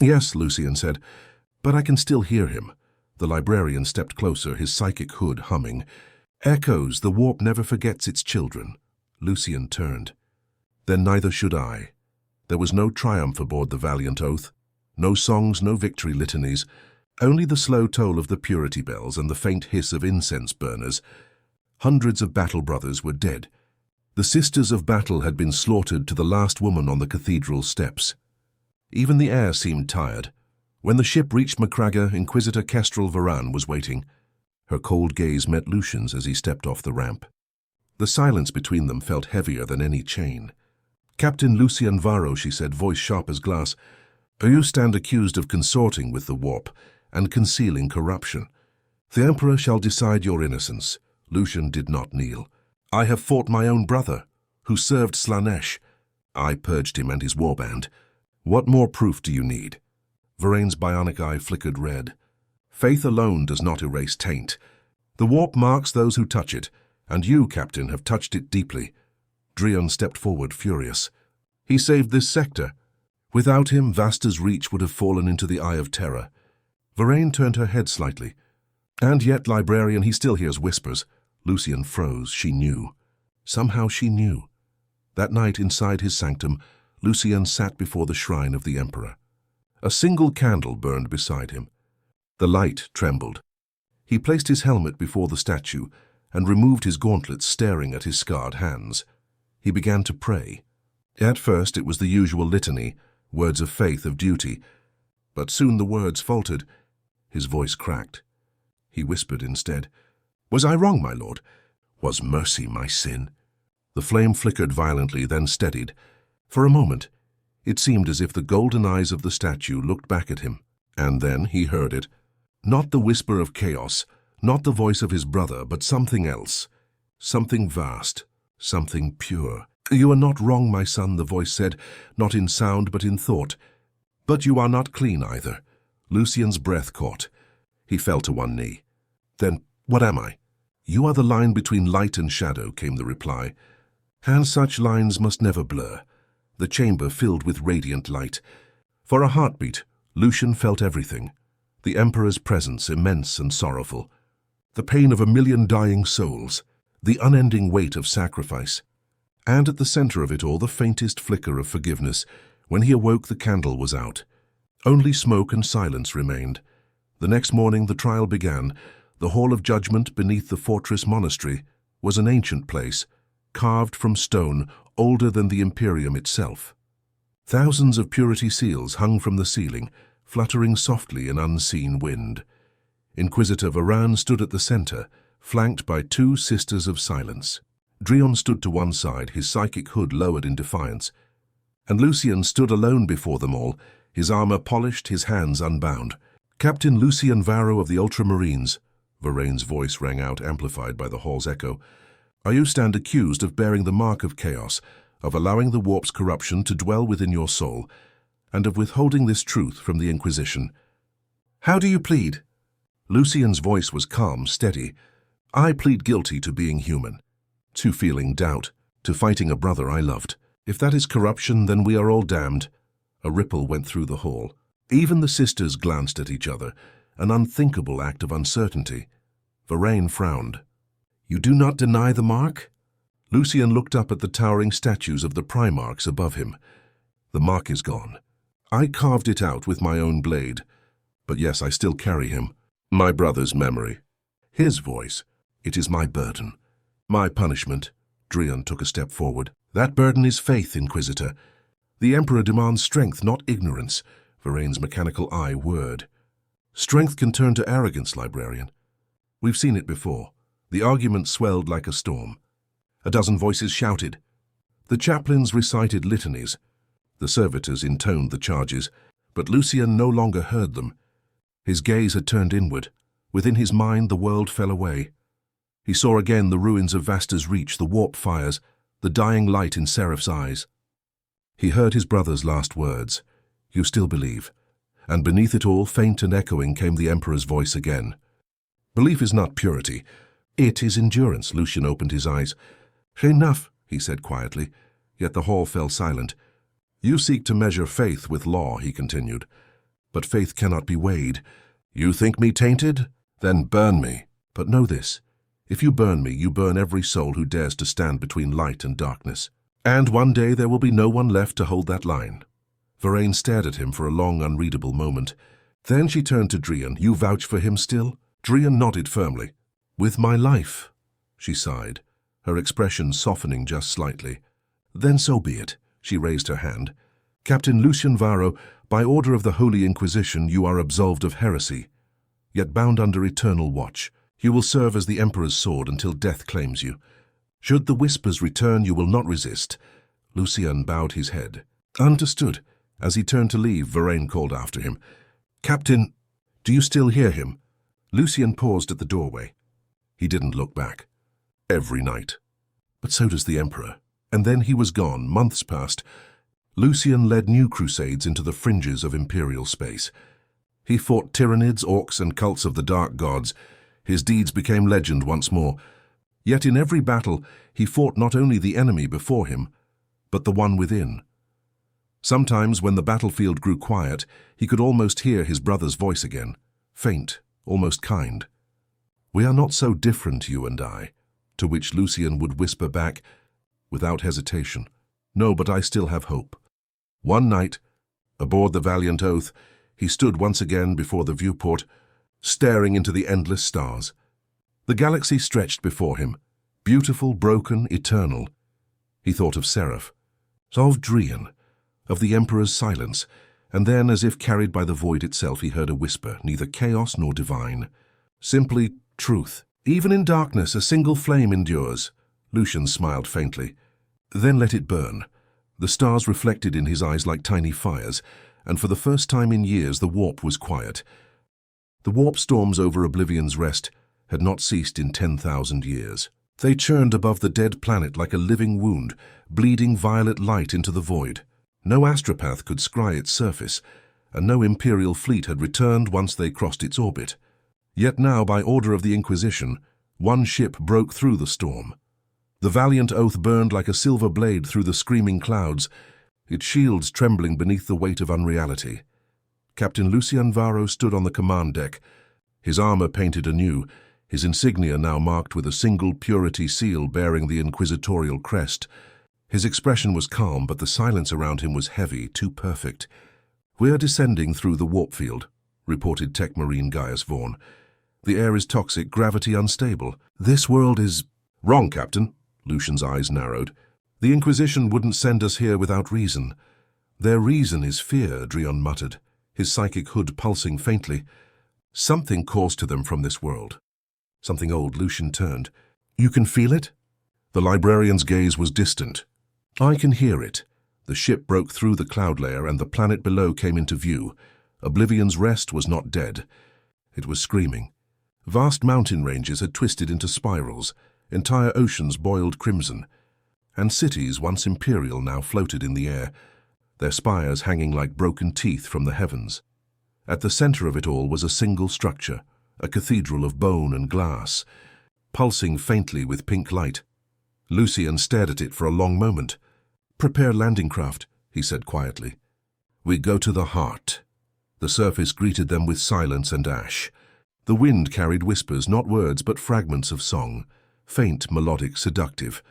"Yes," Lucian said, "but I can still hear him." The librarian stepped closer, his psychic hood humming. "Echoes, the warp never forgets its children." Lucian turned. "Then neither should I." There was no triumph aboard the Valiant Oath. No songs, no victory litanies. Only the slow toll of the purity bells and the faint hiss of incense burners. Hundreds of battle brothers were dead. The sisters of battle had been slaughtered to the last woman on the cathedral steps. Even the air seemed tired. When the ship reached Macragga, Inquisitor Kestrel Varan was waiting. Her cold gaze met Lucian's as he stepped off the ramp. The silence between them felt heavier than any chain. "Captain Lucian Varo," she said, voice sharp as glass, "you stand accused of consorting with the warp and concealing corruption. The Emperor shall decide your innocence." Lucian did not kneel. "I have fought my own brother, who served Slaanesh. I purged him and his warband. What more proof do you need?" Varane's bionic eye flickered red. "Faith alone does not erase taint. The warp marks those who touch it, and you, Captain, have touched it deeply." Drian stepped forward, furious. "He saved this sector. Without him, Vasta's reach would have fallen into the eye of terror." Varane turned her head slightly. "And yet, librarian, he still hears whispers." Lucian froze. She knew. Somehow she knew. That night, inside his sanctum, Lucian sat before the shrine of the Emperor. A single candle burned beside him. The light trembled. He placed his helmet before the statue and removed his gauntlets, staring at his scarred hands. He began to pray. At first it was the usual litany, words of faith, of duty, but soon the words faltered. His voice cracked. He whispered instead, "Was I wrong, my lord? Was mercy my sin?" The flame flickered violently, then steadied. For a moment, it seemed as if the golden eyes of the statue looked back at him, and then he heard it. Not the whisper of chaos, not the voice of his brother, but something else. Something vast, something pure. "You are not wrong, my son," the voice said, not in sound but in thought. "But you are not clean either." Lucian's breath caught. He fell to one knee. "Then what am I?" "You are the line between light and shadow," came the reply. "And such lines must never blur." The chamber filled with radiant light. For a heartbeat, Lucian felt everything. The Emperor's presence, immense and sorrowful. The pain of 1,000,000 dying souls. The unending weight of sacrifice. And at the center of it all, the faintest flicker of forgiveness. When he awoke, the candle was out. Only smoke and silence remained. The next morning, the trial began. The Hall of Judgment beneath the fortress monastery was an ancient place, carved from stone, older than the Imperium itself. Thousands of purity seals hung from the ceiling, fluttering softly in unseen wind. Inquisitor Varan stood at the center, flanked by two Sisters of Silence. Drion stood to one side, his psychic hood lowered in defiance, and Lucian stood alone before them all, his armor polished, his hands unbound. "Captain Lucian Varo of the Ultramarines," Varane's voice rang out, amplified by the hall's echo, "you stand accused of bearing the mark of chaos, of allowing the warp's corruption to dwell within your soul, and of withholding this truth from the Inquisition. How do you plead?" Lucian's voice was calm, steady. "I plead guilty to being human, to feeling doubt, to fighting a brother I loved. If that is corruption, then we are all damned." A ripple went through the hall. Even the sisters glanced at each other, an unthinkable act of uncertainty. Varane frowned. "You do not deny the mark?" Lucian looked up at the towering statues of the Primarchs above him. "The mark is gone. I carved it out with my own blade. But yes, I still carry him. My brother's memory. His voice. It is my burden. My punishment." Drion took a step forward. "That burden is faith, Inquisitor. The Emperor demands strength, not ignorance." Varane's mechanical eye whirred. "Strength can turn to arrogance, Librarian. We've seen it before." The argument swelled like a storm. A dozen voices shouted. The chaplains recited litanies. The servitors intoned the charges, but Lucian no longer heard them. His gaze had turned inward. Within his mind, the world fell away. He saw again the ruins of Vasta's Reach, the warp fires, the dying light in Seraph's eyes. He heard his brother's last words. "You still believe." And beneath it all, faint and echoing, came the Emperor's voice again. "Belief is not purity. It is endurance." Lucian opened his eyes. "Enough," he said quietly, yet the hall fell silent. "You seek to measure faith with law," he continued. "But faith cannot be weighed. You think me tainted? Then burn me. But know this. If you burn me, you burn every soul who dares to stand between light and darkness. And one day there will be no one left to hold that line." Varane stared at him for a long, unreadable moment. Then she turned to Drion. "You vouch for him still?" Drion nodded firmly. "With my life," she sighed, her expression softening just slightly. "Then so be it." She raised her hand. "Captain Lucian Varo, by order of the Holy Inquisition, you are absolved of heresy, yet bound under eternal watch. You will serve as the Emperor's sword until death claims you. Should the whispers return, you will not resist." Lucian bowed his head. "Understood." As he turned to leave, Varane called after him. "Captain, do you still hear him?" Lucian paused at the doorway. He didn't look back. "Every night. But so does the Emperor." And then he was gone. Months passed. Lucian led new crusades into the fringes of Imperial space. He fought Tyranids, Orcs, and cults of the Dark Gods. His deeds became legend once more. Yet in every battle, he fought not only the enemy before him, but the one within. Sometimes, when the battlefield grew quiet, he could almost hear his brother's voice again, faint, almost kind. "We are not so different, you and I," to which Lucian would whisper back, without hesitation, "No, but I still have hope." One night, aboard the Valiant Oath, he stood once again before the viewport, staring into the endless stars. The galaxy stretched before him, beautiful, broken, eternal. He thought of Seraph, of Drion, of the Emperor's silence, and then, as if carried by the void itself, he heard a whisper, neither chaos nor divine. Simply truth. "Even in darkness, a single flame endures." Lucian smiled faintly. "Then let it burn." The stars reflected in his eyes like tiny fires, and for the first time in years the warp was quiet. The warp storms over Oblivion's Rest had not ceased in 10,000 years. They churned above the dead planet like a living wound, bleeding violet light into the void. No astropath could scry its surface, and no Imperial fleet had returned once they crossed its orbit. Yet now, by order of the Inquisition, one ship broke through the storm. The Valiant Oath burned like a silver blade through the screaming clouds, its shields trembling beneath the weight of unreality. Captain Lucian Varo stood on the command deck, his armor painted anew, his insignia now marked with a single purity seal bearing the inquisitorial crest. His expression was calm, but the silence around him was heavy, too perfect. "We're descending through the warp field," reported Tech Marine Gaius Vaughn. "The air is toxic, gravity unstable. This world is—" "Wrong, Captain." Lucian's eyes narrowed. "The Inquisition wouldn't send us here without reason." "Their reason is fear," Drion muttered, his psychic hood pulsing faintly. Something calls to them from this world. Something old. Lucian turned. You can feel it? The librarian's gaze was distant. I can hear it. The ship broke through the cloud layer and the planet below came into view. Oblivion's rest was not dead. It was screaming. Vast mountain ranges had twisted into spirals. Entire oceans boiled crimson. And cities, once imperial, now floated in the air, their spires hanging like broken teeth from the heavens. At the center of it all was a single structure, a cathedral of bone and glass, pulsing faintly with pink light. Lucian stared at it for a long moment. "Prepare landing craft," he said quietly. "We go to the heart." The surface greeted them with silence and ash. The wind carried whispers, not words, but fragments of song, faint, melodic, seductive.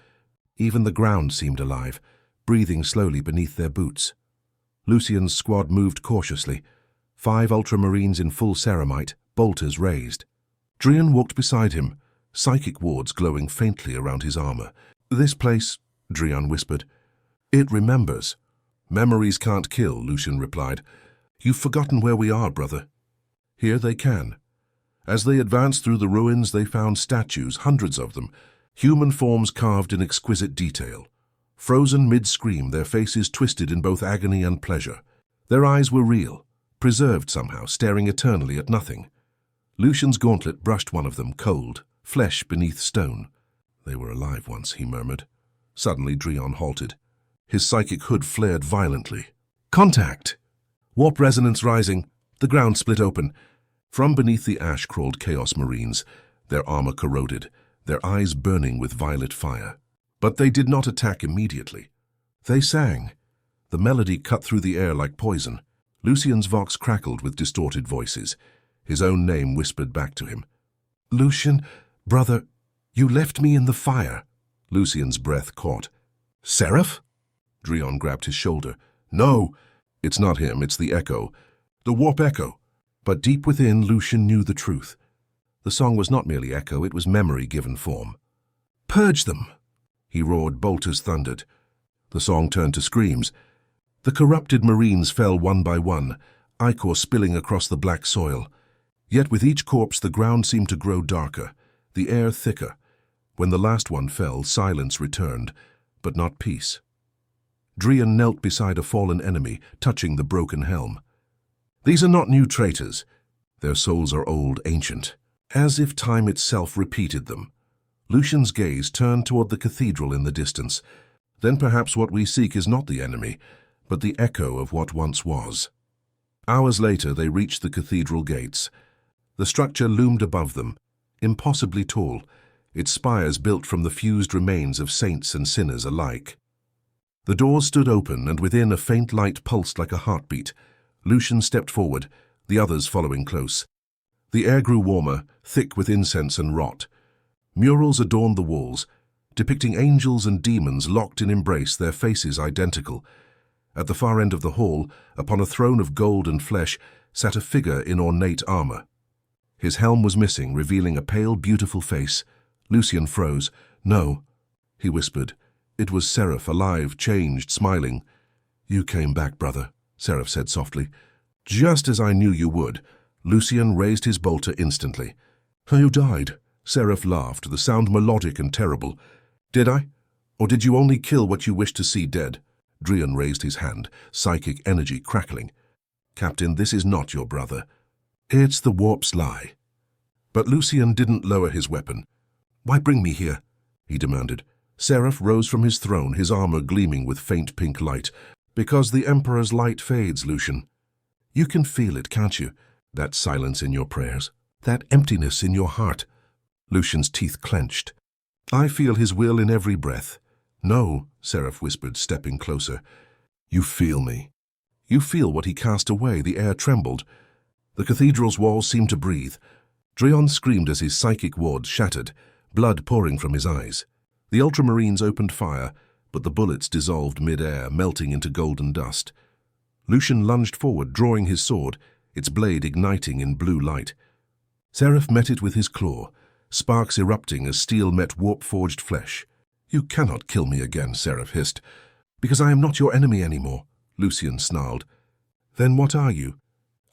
Even the ground seemed alive, breathing slowly beneath their boots. Lucian's squad moved cautiously, 5 ultramarines in full ceramite, bolters raised. Drian walked beside him, psychic wards glowing faintly around his armor. "This place," Drian whispered. "It remembers." "Memories can't kill," Lucian replied. "You've forgotten where we are, brother." Here they can. As they advanced through the ruins, they found statues, hundreds of them, human forms carved in exquisite detail. Frozen mid-scream, their faces twisted in both agony and pleasure. Their eyes were real, preserved somehow, staring eternally at nothing. Lucian's gauntlet brushed one of them, cold, flesh beneath stone. "They were alive once," he murmured. Suddenly Drian halted. His psychic hood flared violently. "Contact!" Warp resonance rising. The ground split open. From beneath the ash crawled Chaos Marines, their armor corroded, their eyes burning with violet fire. But they did not attack immediately. They sang. The melody cut through the air like poison. Lucian's vox crackled with distorted voices. His own name whispered back to him. "Lucian, brother, you left me in the fire." Lucian's breath caught. "Seraph?" Drian grabbed his shoulder. "No, it's not him, it's the echo. The warp echo." But deep within, Lucian knew the truth. The song was not merely echo, it was memory given form. "Purge them!" he roared. Bolters thundered. The song turned to screams. The corrupted Marines fell one by one, ichor spilling across the black soil. Yet with each corpse the ground seemed to grow darker, the air thicker. When the last one fell, silence returned, but not peace. Drian knelt beside a fallen enemy, touching the broken helm. "These are not new traitors. Their souls are old, ancient, as if time itself repeated them." Lucian's gaze turned toward the cathedral in the distance. Then perhaps what we seek is not the enemy, but the echo of what once was. Hours later they reached the cathedral gates. The structure loomed above them, impossibly tall, its spires built from the fused remains of saints and sinners alike. The doors stood open, and within a faint light pulsed like a heartbeat. Lucian stepped forward, the others following close. The air grew warmer, thick with incense and rot. Murals adorned the walls, depicting angels and demons locked in embrace, their faces identical. At the far end of the hall, upon a throne of gold and flesh, sat a figure in ornate armor. His helm was missing, revealing a pale, beautiful face. Lucian froze. "No," he whispered. It was Seraph, alive, changed, smiling. "You came back, brother," Seraph said softly. "Just as I knew you would." Lucian raised his bolter instantly. "You died." Seraph laughed, the sound melodic and terrible. "Did I? Or did you only kill what you wished to see dead?" Drian raised his hand, psychic energy crackling. "Captain, this is not your brother. It's the warp's lie." But Lucian didn't lower his weapon. "Why bring me here?" he demanded. Seraph rose from his throne, his armor gleaming with faint pink light. "Because the Emperor's light fades, Lucian. You can feel it, can't you? That silence in your prayers, that emptiness in your heart." Lucian's teeth clenched. "I feel his will in every breath." "No," Seraph whispered, stepping closer. "You feel me. You feel what he cast away." The air trembled. The cathedral's walls seemed to breathe. Drian screamed as his psychic wards shattered, blood pouring from his eyes. The ultramarines opened fire, but the bullets dissolved mid-air, melting into golden dust. Lucian lunged forward, drawing his sword, its blade igniting in blue light. Seraph met it with his claw, sparks erupting as steel met warp-forged flesh. "You cannot kill me again," Seraph hissed. "Because I am not your enemy anymore," Lucian snarled. "Then what are you?"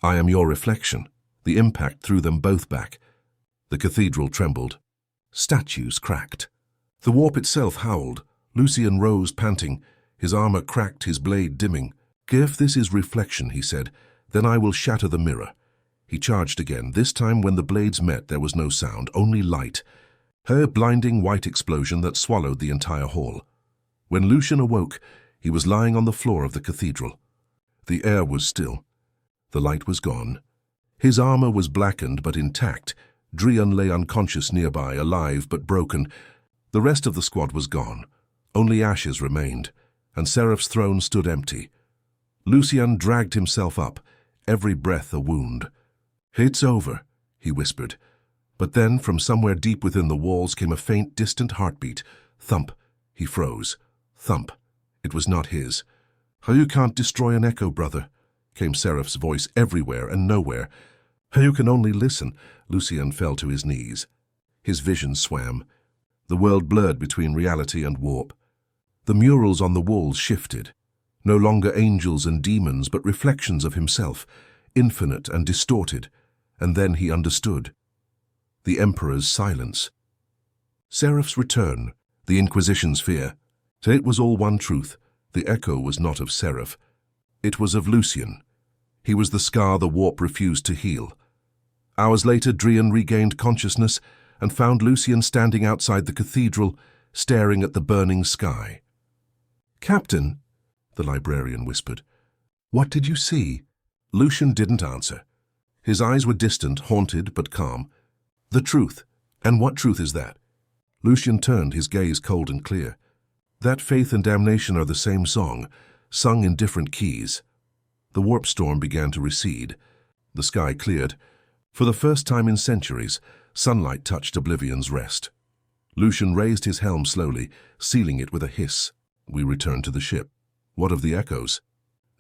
"I am your reflection," The impact threw them both back. The cathedral trembled. Statues cracked. The warp itself howled. Lucian rose, panting. His armor cracked, his blade dimming. "If this is reflection," he said, "then I will shatter the mirror." He charged again. This time when the blades met, there was no sound, only light. A blinding white explosion that swallowed the entire hall. When Lucian awoke, he was lying on the floor of the cathedral. The air was still. The light was gone. His armor was blackened but intact. Drian lay unconscious nearby, alive but broken. The rest of the squad was gone. Only ashes remained, and Seraph's throne stood empty. Lucian dragged himself up, every breath a wound. "It's over," he whispered. But then, from somewhere deep within the walls came a faint, distant heartbeat. Thump. He froze. Thump. It was not his. "You can't destroy an echo, brother," came Seraph's voice everywhere and nowhere. "You can only listen." Lucian fell to his knees. His vision swam. The world blurred between reality and warp. The murals on the walls shifted. No longer angels and demons, but reflections of himself, infinite and distorted. And then he understood. The Emperor's silence. Seraph's return, the Inquisition's fear. It was all one truth. The echo was not of Seraph. It was of Lucian. He was the scar the warp refused to heal. Hours later, Drian regained consciousness and found Lucian standing outside the cathedral, staring at the burning sky. "Captain," the librarian whispered, "what did you see?" Lucian didn't answer. His eyes were distant, haunted but calm. "The truth. And what truth is that?" Lucian turned, his gaze cold and clear. "That faith and damnation are the same song, sung in different keys." The warp storm began to recede. The sky cleared. For the first time in centuries, sunlight touched Oblivion's rest. Lucian raised his helm slowly, sealing it with a hiss. We returned to the ship. "What of the echoes?"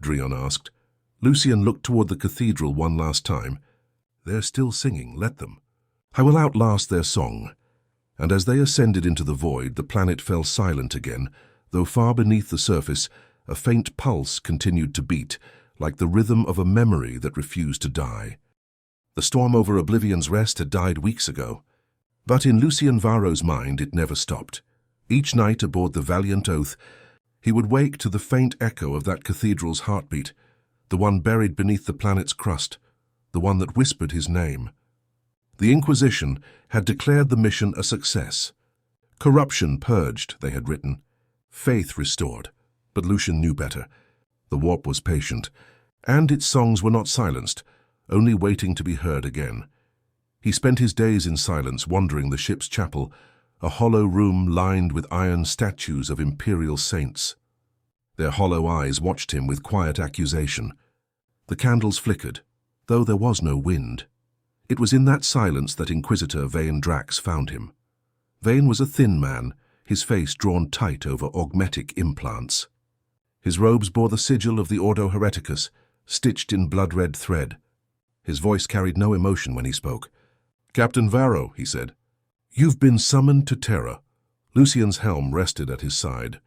Drian asked. Lucian looked toward the cathedral one last time. "They're still singing, let them. I will outlast their song." And as they ascended into the void, the planet fell silent again, though far beneath the surface, a faint pulse continued to beat, like the rhythm of a memory that refused to die. The storm over Oblivion's rest had died weeks ago. But in Lucian Varo's mind it never stopped. Each night aboard the Valiant Oath, he would wake to the faint echo of that cathedral's heartbeat, the one buried beneath the planet's crust, the one that whispered his name. The Inquisition had declared the mission a success. Corruption purged, they had written. Faith restored. But Lucian knew better. The warp was patient, and its songs were not silenced, only waiting to be heard again. He spent his days in silence, wandering the ship's chapel, a hollow room lined with iron statues of imperial saints. Their hollow eyes watched him with quiet accusation. The candles flickered, though there was no wind. It was in that silence that Inquisitor Vane Drax found him. Vane was a thin man, his face drawn tight over augmetic implants. His robes bore the sigil of the Ordo Hereticus, stitched in blood-red thread. His voice carried no emotion when he spoke. "Captain Varo," he said, "you've been summoned to Terra." Lucian's helm rested at his side.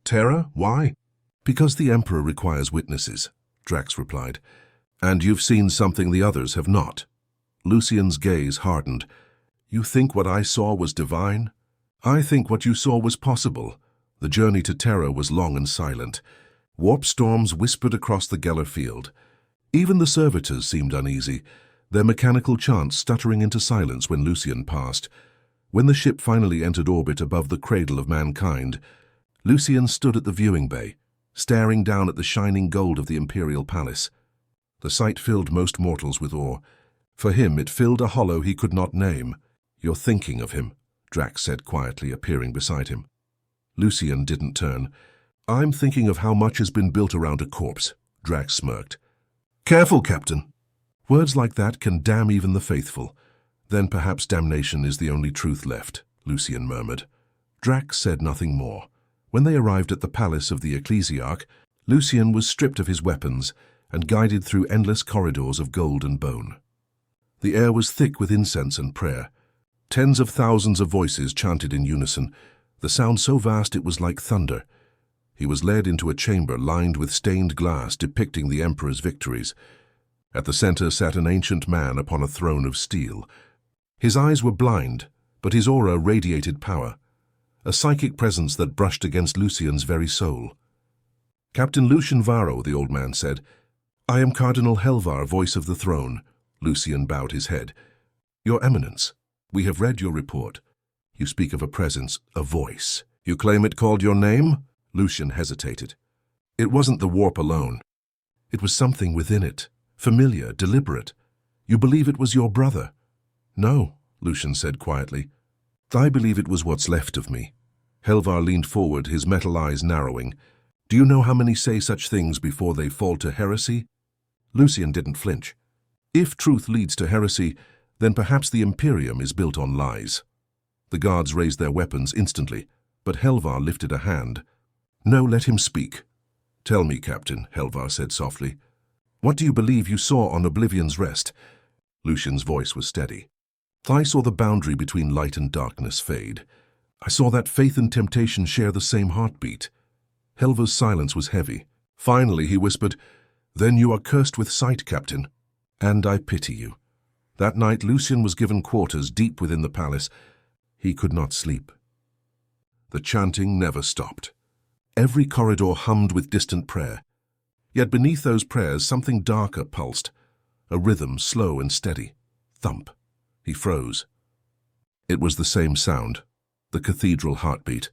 "Terra? Why?" "Because the Emperor requires witnesses," Drax replied. "And you've seen something the others have not." Lucian's gaze hardened. "You think what I saw was divine?" "I think what you saw was possible." The journey to Terra was long and silent. Warp storms whispered across the Geller field. Even the servitors seemed uneasy, their mechanical chants stuttering into silence when Lucian passed. When the ship finally entered orbit above the cradle of mankind, Lucian stood at the viewing bay, staring down at the shining gold of the Imperial Palace. The sight filled most mortals with awe. For him, it filled a hollow he could not name. "You're thinking of him," Drax said quietly, appearing beside him. Lucian didn't turn. "I'm thinking of how much has been built around a corpse," Drax smirked. "Careful, Captain." Words like that can damn even the faithful. "Then perhaps damnation is the only truth left," Lucian murmured. Drax said nothing more. When they arrived at the palace of the Ecclesiarch, Lucian was stripped of his weapons and guided through endless corridors of gold and bone. The air was thick with incense and prayer. Tens of thousands of voices chanted in unison, the sound so vast it was like thunder. He was led into a chamber lined with stained glass depicting the Emperor's victories. At the center sat an ancient man upon a throne of steel. His eyes were blind, but his aura radiated power, a psychic presence that brushed against Lucian's very soul. "Captain Lucian Varo," the old man said. "I am Cardinal Helvar, voice of the throne." Lucian bowed his head. "Your Eminence, we have read your report. You speak of a presence, a voice. You claim it called your name?" Lucian hesitated. "It wasn't the warp alone. It was something within it, familiar, deliberate. You believe it was your brother?" "No," Lucian said quietly. "I believe it was what's left of me." Helvar leaned forward, his metal eyes narrowing. "Do you know how many say such things before they fall to heresy?" Lucian didn't flinch. If truth leads to heresy, then perhaps the Imperium is built on lies. The guards raised their weapons instantly, but Helvar lifted a hand. "No, let him speak." "Tell me, Captain," Helvar said softly. "What do you believe you saw on Oblivion's Rest?" Lucian's voice was steady. "I saw the boundary between light and darkness fade. I saw that faith and temptation share the same heartbeat." Helvar's silence was heavy. Finally, he whispered, "Then you are cursed with sight, Captain. And I pity you." That night, Lucian was given quarters deep within the palace. He could not sleep. The chanting never stopped. Every corridor hummed with distant prayer. Yet beneath those prayers, something darker pulsed, a rhythm slow and steady. Thump. He froze. It was the same sound, the cathedral heartbeat.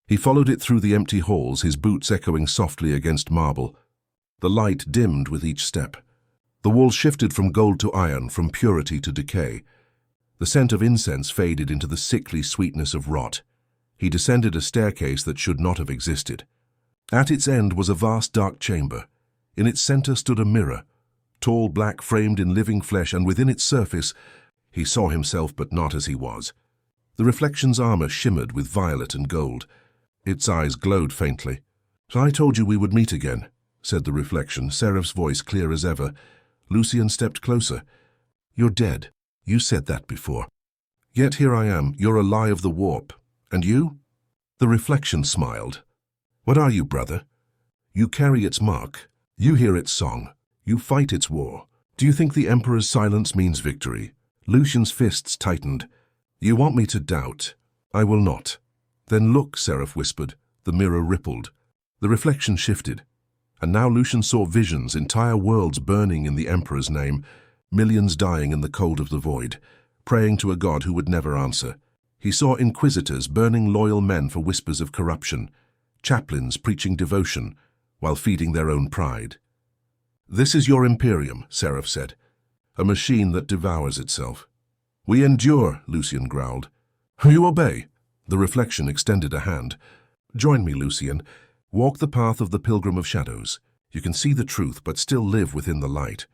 He followed it through the empty halls, his boots echoing softly against marble. The light dimmed with each step. The walls shifted from gold to iron, from purity to decay. The scent of incense faded into the sickly sweetness of rot. He descended a staircase that should not have existed. At its end was a vast dark chamber. In its center stood a mirror, tall, black, framed in living flesh, and within its surface he saw himself, but not as he was. The reflection's armor shimmered with violet and gold. Its eyes glowed faintly. "I told you we would meet again," said the reflection, Seraph's voice clear as ever. Lucian stepped closer. "You're dead. You said that before. Yet here I am. You're a lie of the warp. And you?" The reflection smiled. "What are you, brother? You carry its mark. You hear its song. You fight its war. Do you think the Emperor's silence means victory?" Lucian's fists tightened. "You want me to doubt. I will not." "Then look," Seraph whispered. The mirror rippled. The reflection shifted. And now Lucian saw visions, entire worlds burning in the Emperor's name, millions dying in the cold of the void, praying to a god who would never answer. He saw inquisitors burning loyal men for whispers of corruption, chaplains preaching devotion while feeding their own pride. "This is your Imperium," Seraph said, "a machine that devours itself." "We endure," Lucian growled. "You obey." The reflection extended a hand. "Join me, Lucian. Walk the path of the Pilgrim of Shadows. You can see the truth, but still live within the light.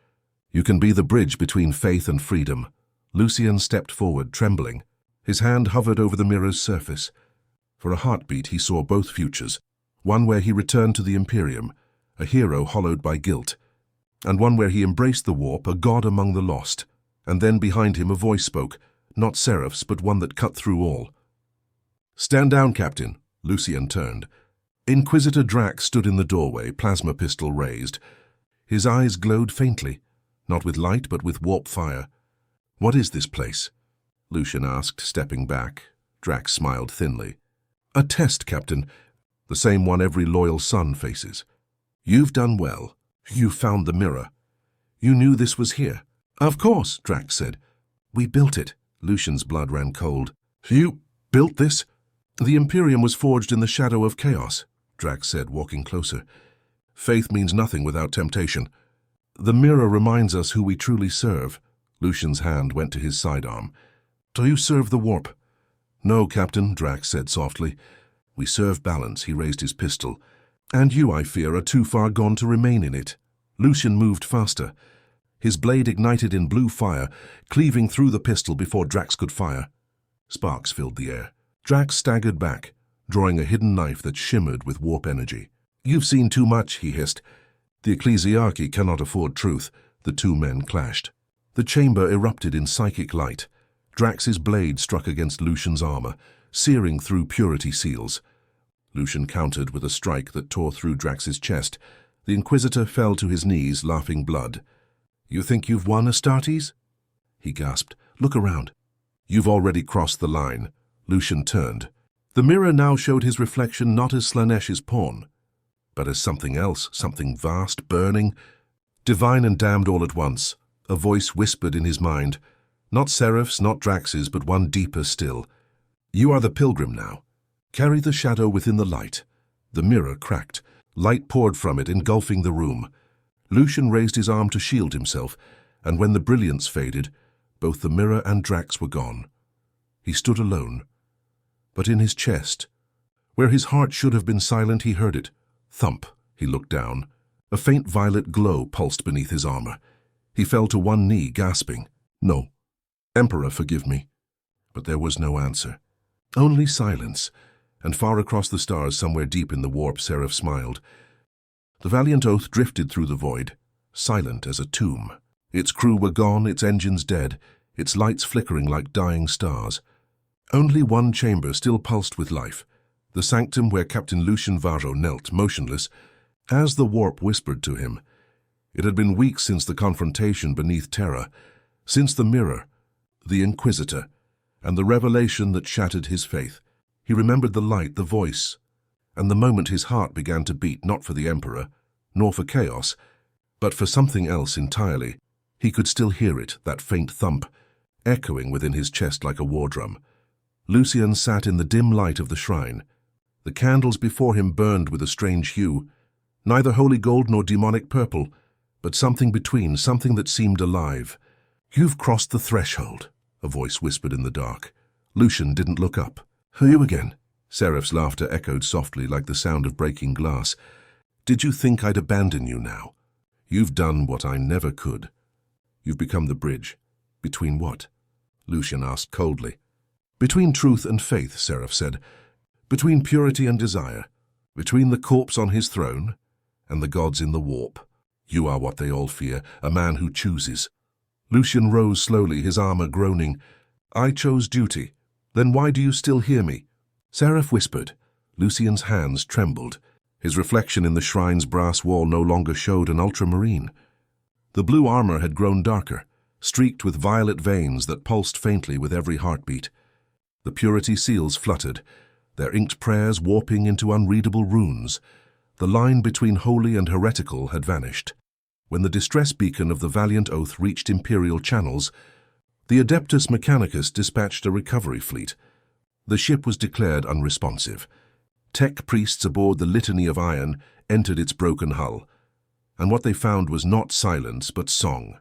You can be the bridge between faith and freedom." Lucian stepped forward, trembling. His hand hovered over the mirror's surface. For a heartbeat, he saw both futures, one where he returned to the Imperium, a hero hollowed by guilt, and one where he embraced the warp, a god among the lost. And then behind him a voice spoke, not Seraph's, but one that cut through all. "Stand down, Captain." Lucian turned. Inquisitor Drax stood in the doorway, plasma pistol raised. His eyes glowed faintly, not with light but with warp fire. "What is this place?" Lucian asked, stepping back. Drax smiled thinly. "A test, Captain. The same one every loyal son faces. You've done well. You found the mirror. You knew this was here." "Of course," Drax said. "We built it." Lucian's blood ran cold. "You built this?" "The Imperium was forged in the shadow of chaos," Drax said, walking closer. "Faith means nothing without temptation. The mirror reminds us who we truly serve." Lucian's hand went to his sidearm. "Do you serve the warp?" "No, Captain," Drax said softly. "We serve balance." He raised his pistol. "And you, I fear, are too far gone to remain in it." Lucian moved faster. His blade ignited in blue fire, cleaving through the pistol before Drax could fire. Sparks filled the air. Drax staggered back, drawing a hidden knife that shimmered with warp energy. "You've seen too much," he hissed. "The Ecclesiarchy cannot afford truth." The two men clashed. The chamber erupted in psychic light. Drax's blade struck against Lucian's armor, searing through purity seals. Lucian countered with a strike that tore through Drax's chest. The Inquisitor fell to his knees, laughing blood. You think you've won, Astartes? He gasped. Look around. You've already crossed the line. Lucian turned. The mirror now showed his reflection not as Slaanesh's pawn, but as something else, something vast, burning, divine and damned all at once. A voice whispered in his mind, not Seraph's, not Drax's, but one deeper still. You are the Pilgrim now. Carry the shadow within the light. The mirror cracked. Light poured from it, engulfing the room. Lucian raised his arm to shield himself, and when the brilliance faded, both the mirror and Drax were gone. He stood alone. But in his chest, where his heart should have been silent, he heard it. Thump. He looked down. A faint violet glow pulsed beneath his armor. He fell to one knee, gasping. No. Emperor, forgive me. But there was no answer. Only silence, and far across the stars, somewhere deep in the warp, Seraph smiled. The valiant oath drifted through the void, silent as a tomb. Its crew were gone, its engines dead, its lights flickering like dying stars. Only one chamber still pulsed with life, the sanctum where Captain Lucian Varo knelt motionless, as the warp whispered to him. It had been weeks since the confrontation beneath Terra, since the mirror, the Inquisitor, and the revelation that shattered his faith. He remembered the light, the voice, and the moment his heart began to beat not for the Emperor, nor for chaos, but for something else entirely. He could still hear it, that faint thump, echoing within his chest like a war drum. Lucian sat in the dim light of the shrine. The candles before him burned with a strange hue, neither holy gold nor demonic purple, but something between, something that seemed alive. You've crossed the threshold, a voice whispered in the dark. Lucian didn't look up. Are you again? Seraph's laughter echoed softly like the sound of breaking glass. Did you think I'd abandon you now? You've done what I never could. You've become the bridge. Between what? Lucian asked coldly. Between truth and faith, Seraph said. Between purity and desire. Between the corpse on his throne and the gods in the warp. You are what they all fear, a man who chooses. Lucian rose slowly, his armor groaning. I chose duty. Then why do you still hear me? Seraph whispered. Lucian's hands trembled. His reflection in the shrine's brass wall no longer showed an ultramarine. The blue armor had grown darker, streaked with violet veins that pulsed faintly with every heartbeat. The purity seals fluttered, their inked prayers warping into unreadable runes. The line between holy and heretical had vanished. When the distress beacon of the valiant oath reached Imperial channels, the Adeptus Mechanicus dispatched a recovery fleet. The ship was declared unresponsive. Tech priests aboard the Litany of Iron entered its broken hull, and what they found was not silence but song.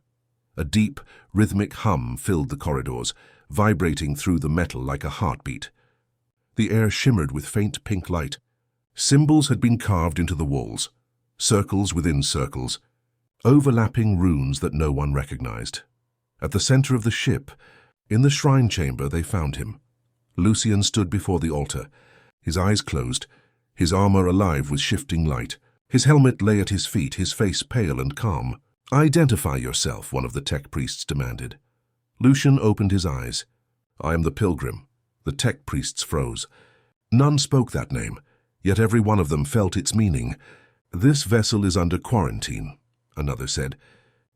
A deep, rhythmic hum filled the corridors, vibrating through the metal like a heartbeat. The air shimmered with faint pink light. Symbols had been carved into the walls, circles within circles, overlapping runes that no one recognized. At the center of the ship, in the shrine chamber, they found him. Lucian stood before the altar, his eyes closed, his armor alive with shifting light. His helmet lay at his feet, his face pale and calm. Identify yourself, one of the tech priests demanded. Lucian opened his eyes. I am the Pilgrim. The tech priests froze. None spoke that name, yet every one of them felt its meaning. This vessel is under quarantine, another said.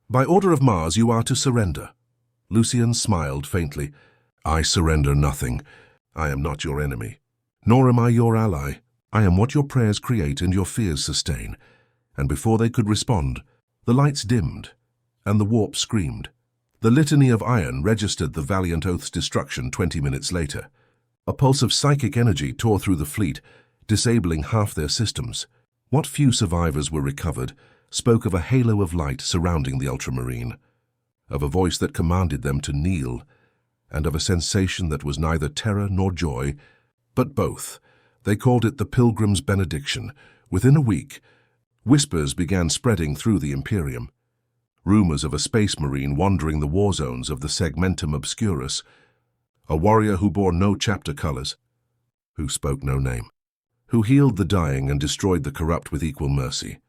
By order of Mars, you are to surrender. Lucian smiled faintly. I surrender nothing. I am not your enemy. Nor am I your ally. I am what your prayers create and your fears sustain. And before they could respond, the lights dimmed, and the warp screamed. The Litany of Iron registered the valiant oath's destruction 20 minutes later. A pulse of psychic energy tore through the fleet, disabling half their systems. What few survivors were recovered spoke of a halo of light surrounding the ultramarine, of a voice that commanded them to kneel, and of a sensation that was neither terror nor joy, but both. They called it the Pilgrim's benediction. Within a week, whispers began spreading through the Imperium. Rumors of a space marine wandering the war zones of the Segmentum Obscurus, a warrior who bore no chapter colors, who spoke no name, who healed the dying and destroyed the corrupt with equal mercy.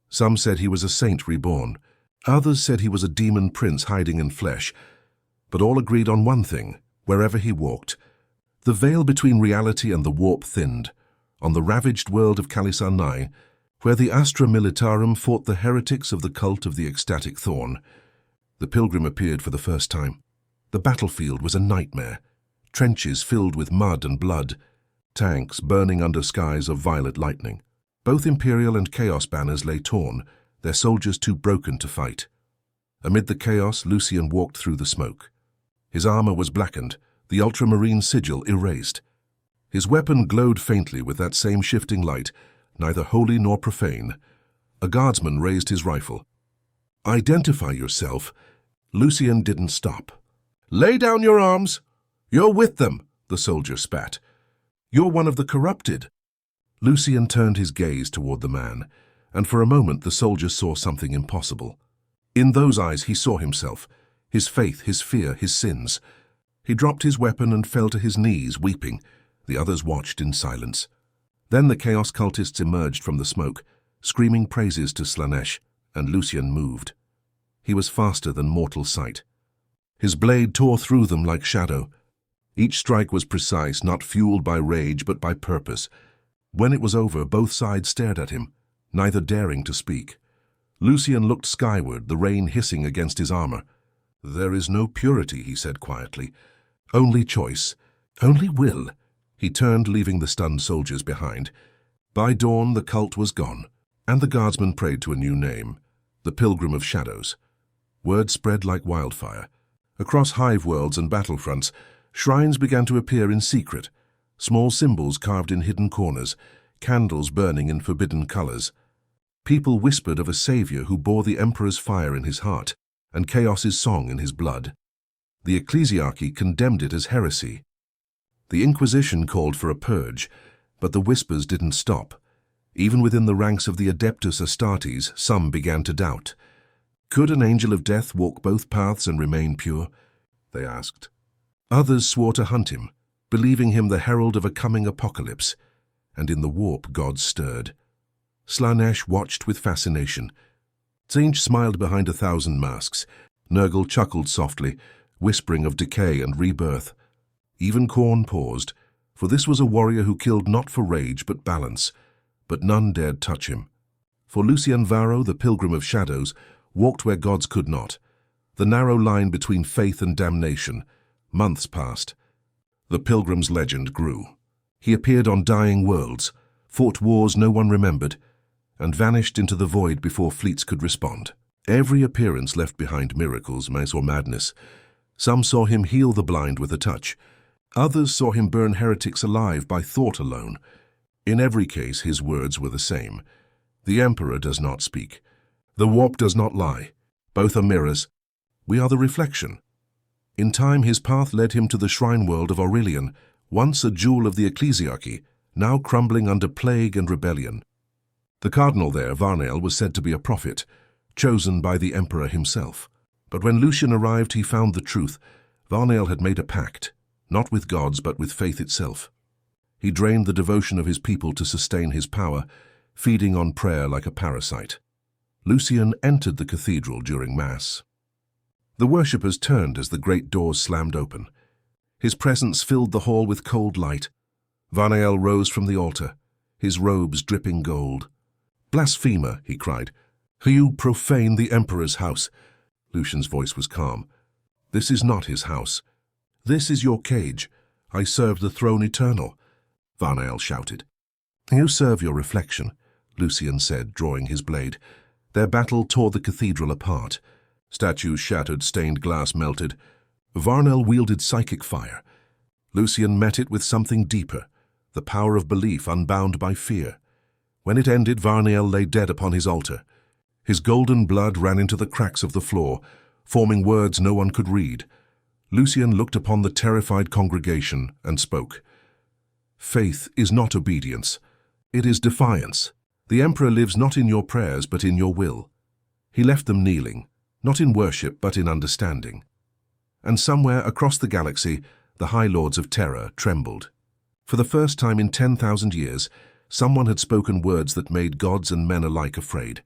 Some said he was a saint reborn. Others said he was a demon prince hiding in flesh. But all agreed on one thing: wherever he walked, the veil between reality and the warp thinned. On the ravaged world of Khalisar-9, where the Astra Militarum fought the heretics of the cult of the ecstatic thorn, The Pilgrim appeared for the first time. The battlefield was a nightmare. Trenches filled with mud and blood. Tanks burning under skies of violet lightning. Both Imperial and Chaos banners lay torn, their soldiers too broken to fight. Amid the chaos, Lucian walked through the smoke. His armor was blackened, the ultramarine sigil erased. His weapon glowed faintly with that same shifting light, neither holy nor profane. A guardsman raised his rifle. "Identify yourself." Lucian didn't stop. "Lay down your arms. You're with them," the soldier spat. "You're one of the corrupted." Lucian turned his gaze toward the man, and for a moment the soldier saw something impossible. In those eyes he saw himself, his faith, his fear, his sins. He dropped his weapon and fell to his knees, weeping. The others watched in silence. Then the Chaos cultists emerged from the smoke, screaming praises to Slaanesh, and Lucian moved. He was faster than mortal sight. His blade tore through them like shadow. Each strike was precise, not fueled by rage but by purpose. When it was over, both sides stared at him, neither daring to speak. Lucian looked skyward, the rain hissing against his armor. "There is no purity," he said quietly. "Only choice, only will." He turned, leaving the stunned soldiers behind. By dawn, the cult was gone, and the guardsmen prayed to a new name, the Pilgrim of Shadows. Word spread like wildfire. Across hive worlds and battlefronts, shrines began to appear in secret, small symbols carved in hidden corners, candles burning in forbidden colors. People whispered of a savior who bore the Emperor's fire in his heart and Chaos's song in his blood. The ecclesiarchy condemned it as heresy. The Inquisition called for a purge, but the whispers didn't stop. Even within the ranks of the Adeptus Astartes, some began to doubt. Could an angel of death walk both paths and remain pure? They asked. Others swore to hunt him, believing him the herald of a coming apocalypse, and in the warp gods stirred. Slaanesh watched with fascination. Tzeentch smiled behind 1,000 masks. Nurgle chuckled softly, whispering of decay and rebirth. Even Khorne paused, for this was a warrior who killed not for rage but balance, but none dared touch him. For Lucian Varo, the Pilgrim of Shadows, walked where gods could not, the narrow line between faith and damnation. Months passed. The Pilgrim's legend grew. He appeared on dying worlds, fought wars no one remembered, and vanished into the void before fleets could respond. Every appearance left behind miracles, or madness. Some saw him heal the blind with a touch. Others saw him burn heretics alive by thought alone. In every case, his words were the same. The Emperor does not speak. The warp does not lie. Both are mirrors. We are the reflection. In time, his path led him to the shrine world of Aurelian, once a jewel of the ecclesiarchy, now crumbling under plague and rebellion. The cardinal there, Varnael, was said to be a prophet, chosen by the Emperor himself. But when Lucian arrived, he found the truth. Varnael had made a pact, not with gods but with faith itself. He drained the devotion of his people to sustain his power, feeding on prayer like a parasite. Lucian entered the cathedral during Mass. The worshippers turned as the great doors slammed open. His presence filled the hall with cold light. Varnael rose from the altar, his robes dripping gold. "Blasphemer," he cried. "You profane the Emperor's house." Lucian's voice was calm. "This is not his house. This is your cage. I serve the throne eternal," Varnael shouted. "You serve your reflection," Lucian said, drawing his blade. Their battle tore the cathedral apart. Statues shattered, stained glass melted. Varnael wielded psychic fire. Lucian met it with something deeper, the power of belief unbound by fear. When it ended, Varnael lay dead upon his altar. His golden blood ran into the cracks of the floor, forming words no one could read. Lucian looked upon the terrified congregation and spoke. "Faith is not obedience. It is defiance. The Emperor lives not in your prayers but in your will." He left them kneeling, not in worship but in understanding. And somewhere across the galaxy, the High Lords of Terror trembled. For the first time in 10,000 years, someone had spoken words that made gods and men alike afraid.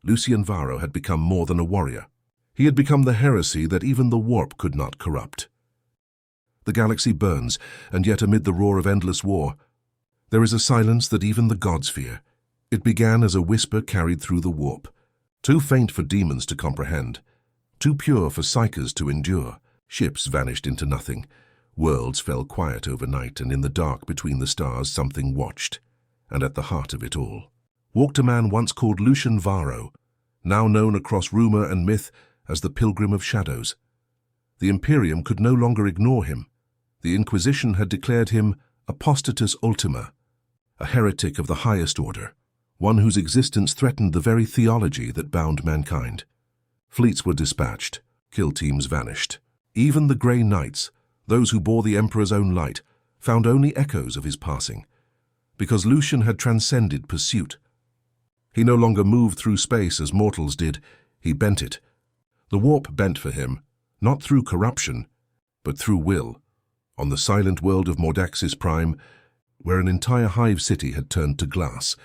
Lucian Varo had become more than a warrior. He had become the heresy that even the warp could not corrupt. The galaxy burns, and yet amid the roar of endless war, there is a silence that even the gods fear. It began as a whisper carried through the warp, too faint for demons to comprehend. too pure for psychers to endure. Ships vanished into nothing. Worlds fell quiet overnight, and in the dark between the stars something watched. And at the heart of it all walked a man once called Lucian Varo, now known across rumor and myth as the Pilgrim of Shadows. The Imperium could no longer ignore him. The Inquisition had declared him apostatus ultima, a heretic of the highest order, one whose existence threatened the very theology that bound mankind. Fleets were dispatched, kill teams vanished. Even the Grey Knights, those who bore the Emperor's own light, found only echoes of his passing, because Lucian had transcended pursuit. He no longer moved through space as mortals did, he bent it. The warp bent for him, not through corruption, but through will, on the silent world of Mordaxis Prime, where an entire hive city had turned to glass.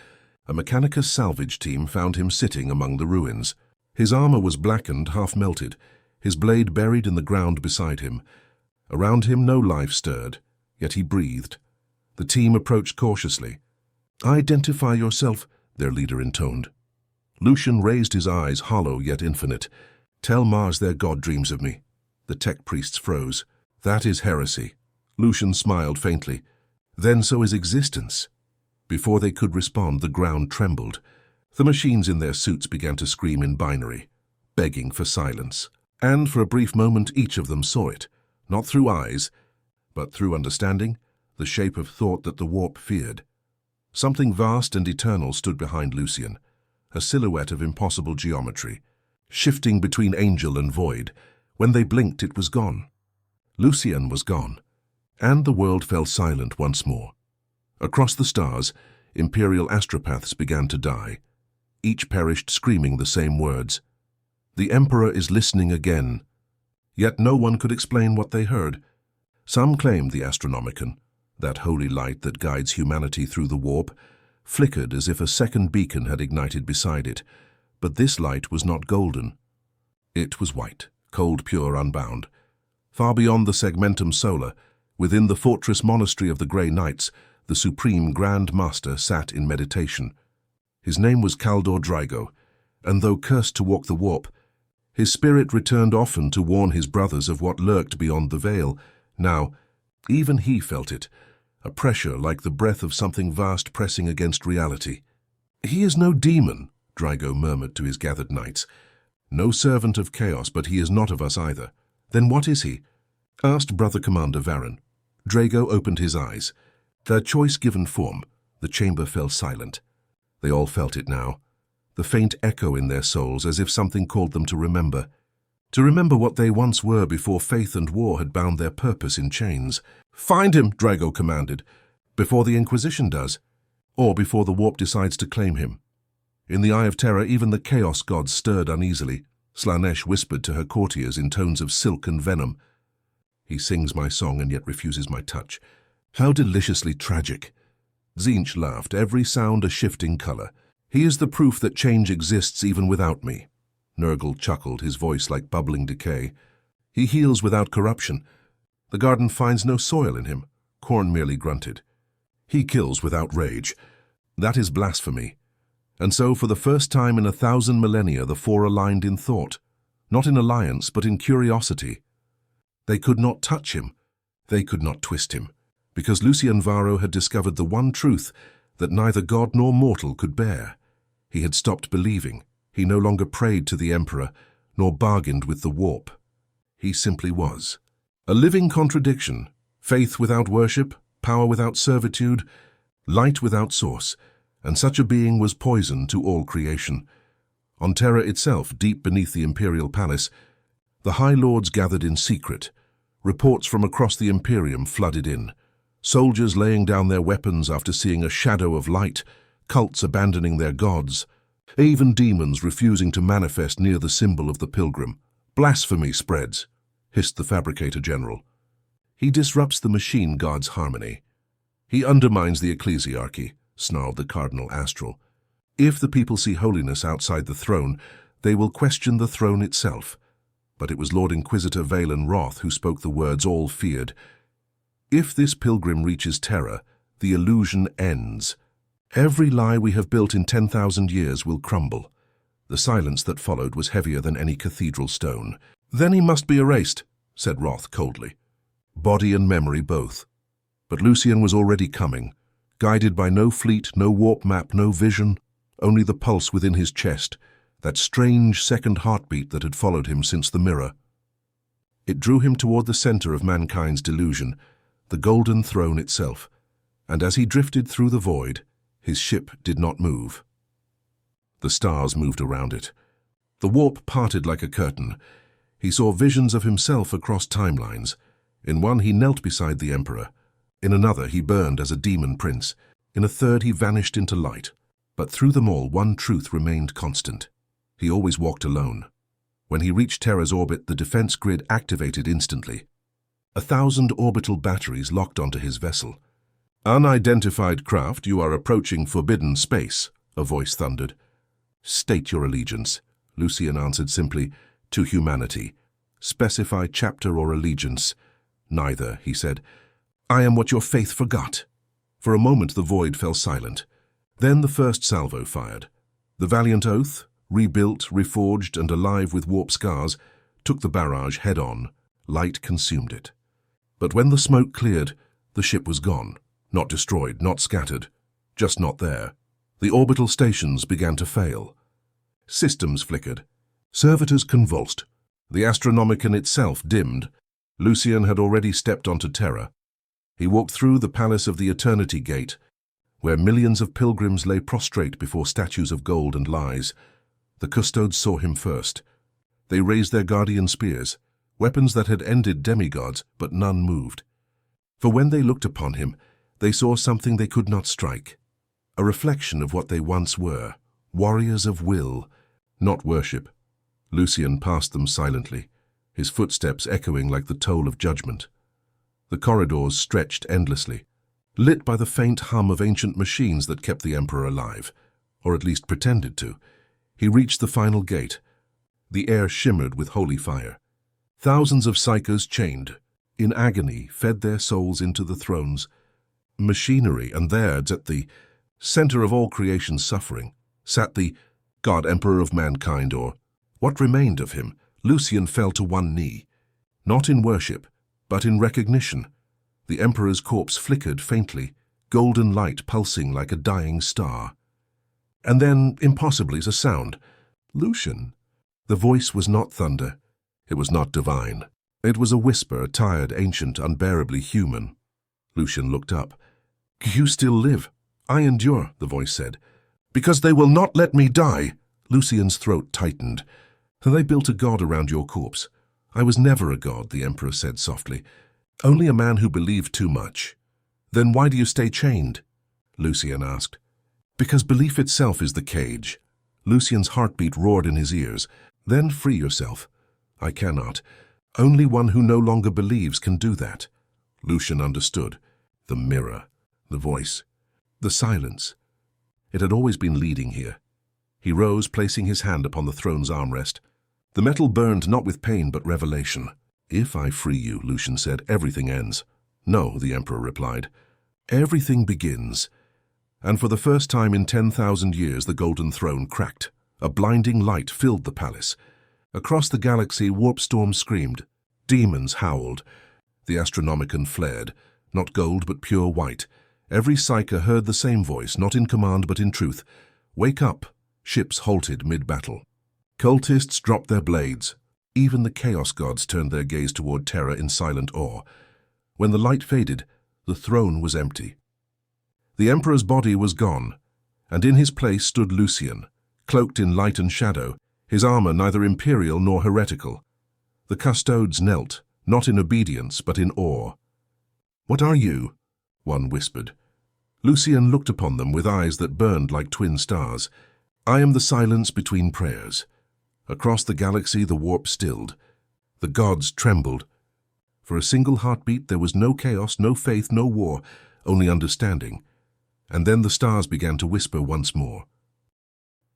A Mechanicus salvage team found him sitting among the ruins. His armor was blackened, half melted, his blade buried in the ground beside him. Around him no life stirred, yet he breathed. The team approached cautiously. "Identify yourself," their leader intoned. Lucian raised his eyes, hollow yet infinite. "Tell Mars their god dreams of me." The tech priests froze. "That is heresy." Lucian smiled faintly. "Then so is existence." Before they could respond, the ground trembled. The machines in their suits began to scream in binary, begging for silence. And for a brief moment each of them saw it, not through eyes, but through understanding, the shape of thought that the warp feared. Something vast and eternal stood behind Lucian, a silhouette of impossible geometry, shifting between angel and void. When they blinked, it was gone. Lucian was gone, and the world fell silent once more. Across the stars, Imperial astropaths began to die. Each perished screaming the same words. "The Emperor is listening again." Yet no one could explain what they heard. Some claimed the Astronomican, that holy light that guides humanity through the warp, flickered as if a second beacon had ignited beside it. But this light was not golden. It was white, cold, pure, unbound. Far beyond the segmentum solar, within the fortress monastery of the Grey Knights, the supreme Grand Master sat in meditation. His name was Kaldor Drygo, and though cursed to walk the warp, his spirit returned often to warn his brothers of what lurked beyond the veil. Now, even he felt it, a pressure like the breath of something vast pressing against reality. "He is no demon," Drygo murmured to his gathered knights. "No servant of chaos, but he is not of us either." "Then what is he?" asked Brother Commander Varen. Drago opened his eyes. Their choice given form, the chamber fell silent. They all felt it now, the faint echo in their souls, as if something called them to remember. To remember what they once were before faith and war had bound their purpose in chains. "Find him," Drago commanded, "before the Inquisition does, or before the warp decides to claim him." In the Eye of Terror, even the Chaos gods stirred uneasily. Slaanesh whispered to her courtiers in tones of silk and venom. "He sings my song and yet refuses my touch. How deliciously tragic." Tzeentch laughed, every sound a shifting color. "He is the proof that change exists even without me." Nurgle chuckled, his voice like bubbling decay. "He heals without corruption. The garden finds no soil in him." Khorne merely grunted. "He kills without rage. That is blasphemy." And so, for the first time in 1,000 millennia, the four aligned in thought, not in alliance, but in curiosity. They could not touch him. They could not twist him, because Lucian Varo had discovered the one truth that neither god nor mortal could bear. He had stopped believing. He no longer prayed to the Emperor, nor bargained with the warp. He simply was. A living contradiction, faith without worship, power without servitude, light without source, and such a being was poison to all creation. On Terra itself, deep beneath the Imperial Palace, the High Lords gathered in secret. Reports from across the Imperium flooded in. Soldiers laying down their weapons after seeing a shadow of light, cults abandoning their gods, even demons refusing to manifest near the symbol of the Pilgrim. "Blasphemy spreads," hissed the Fabricator General. "He disrupts the machine god's harmony. He undermines the ecclesiarchy," snarled the Cardinal Astral. "If the people see holiness outside the throne, they will question the throne itself." But it was Lord Inquisitor Valen Roth who spoke the words all feared. "If this pilgrim reaches Terra, the illusion ends. Every lie we have built in 10,000 years will crumble. The silence that followed was heavier than any cathedral stone. "Then he must be erased," said Roth coldly. "Body and memory both." But Lucian was already coming, guided by no fleet, no warp map, no vision, only the pulse within his chest, that strange second heartbeat that had followed him since the mirror. It drew him toward the center of mankind's delusion, the golden throne itself, and as he drifted through the void, his ship did not move. The stars moved around it. The warp parted like a curtain. He saw visions of himself across timelines. In one he knelt beside the Emperor. In another he burned as a demon prince. In a third he vanished into light. But through them all one truth remained constant. He always walked alone. When he reached Terra's orbit, the defense grid activated instantly. 1,000 orbital batteries locked onto his vessel. "Unidentified craft, you are approaching forbidden space," a voice thundered. "State your allegiance," Lucian answered simply, "to humanity. Specify chapter or allegiance." "Neither," he said. "I am what your faith forgot." For a moment the void fell silent. Then the first salvo fired. The valiant oath, rebuilt, reforged, and alive with warp scars, took the barrage head-on. Light consumed it. But when the smoke cleared, the ship was gone. Not destroyed, not scattered, just not there. The orbital stations began to fail. Systems flickered. Servitors convulsed. The Astronomican itself dimmed. Lucian had already stepped onto Terra. He walked through the Palace of the Eternity Gate, where millions of pilgrims lay prostrate before statues of gold and lies. The custodes saw him first. They raised their guardian spears, weapons that had ended demigods, but none moved. For when they looked upon him, they saw something they could not strike, a reflection of what they once were, warriors of will, not worship. Lucian passed them silently, his footsteps echoing like the toll of judgment. The corridors stretched endlessly, lit by the faint hum of ancient machines that kept the Emperor alive, or at least pretended to. He reached the final gate. The air shimmered with holy fire. Thousands of psychers chained, in agony, fed their souls into the thrones. Machinery, and there, at the center of all creation's suffering, sat the God Emperor of mankind, or what remained of him. Lucian fell to one knee, not in worship, but in recognition. The Emperor's corpse flickered faintly, golden light pulsing like a dying star. And then, impossibly, a sound. "Lucian." The voice was not thunder. It was not divine. It was a whisper, tired, ancient, unbearably human. Lucian looked up. "You still live." "I endure," the voice said. "Because they will not let me die." Lucian's throat tightened. "They built a god around your corpse." "I was never a god," the Emperor said softly. "Only a man who believed too much." "Then why do you stay chained?" Lucian asked. "Because belief itself is the cage." Lucian's heartbeat roared in his ears. "Then free yourself." "I cannot. Only one who no longer believes can do that." Lucian understood. The mirror, the voice, the silence. It had always been leading here. He rose, placing his hand upon the throne's armrest. The metal burned not with pain but revelation. "If I free you," Lucian said, "everything ends." "No," the Emperor replied. "Everything begins." And for the first time in 10,000 years the golden throne cracked. A blinding light filled the palace. Across the galaxy, warp storms screamed. Demons howled. The Astronomican flared, not gold but pure white. Every psyker heard the same voice, not in command but in truth. "Wake up!" Ships halted mid-battle. Cultists dropped their blades. Even the Chaos Gods turned their gaze toward Terra in silent awe. When the light faded, the throne was empty. The Emperor's body was gone, and in his place stood Lucian, cloaked in light and shadow, his armor neither imperial nor heretical. The custodes knelt, not in obedience but in awe. "What are you?" one whispered. Lucian looked upon them with eyes that burned like twin stars. "I am the silence between prayers." Across the galaxy the warp stilled. The gods trembled. For a single heartbeat there was no chaos, no faith, no war, only understanding. And then the stars began to whisper once more.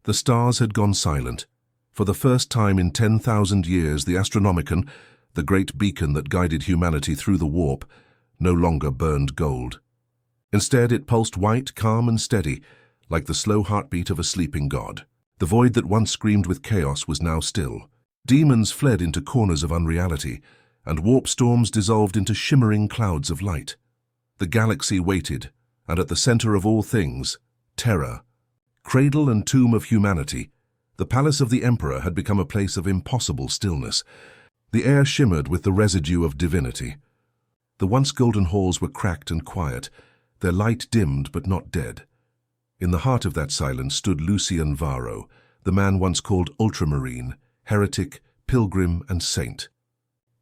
The stars had gone silent. For the first time in 10,000 years, the Astronomican, the great beacon that guided humanity through the warp, no longer burned gold. Instead, it pulsed white, calm and steady, like the slow heartbeat of a sleeping god. The void that once screamed with chaos was now still. Demons fled into corners of unreality, and warp storms dissolved into shimmering clouds of light. The galaxy waited, and at the center of all things, terror. Cradle and tomb of humanity, the palace of the Emperor had become a place of impossible stillness. The air shimmered with the residue of divinity. The once golden halls were cracked and quiet, their light dimmed but not dead. In the heart of that silence stood Lucian Varo, the man once called Ultramarine, heretic, pilgrim, and saint.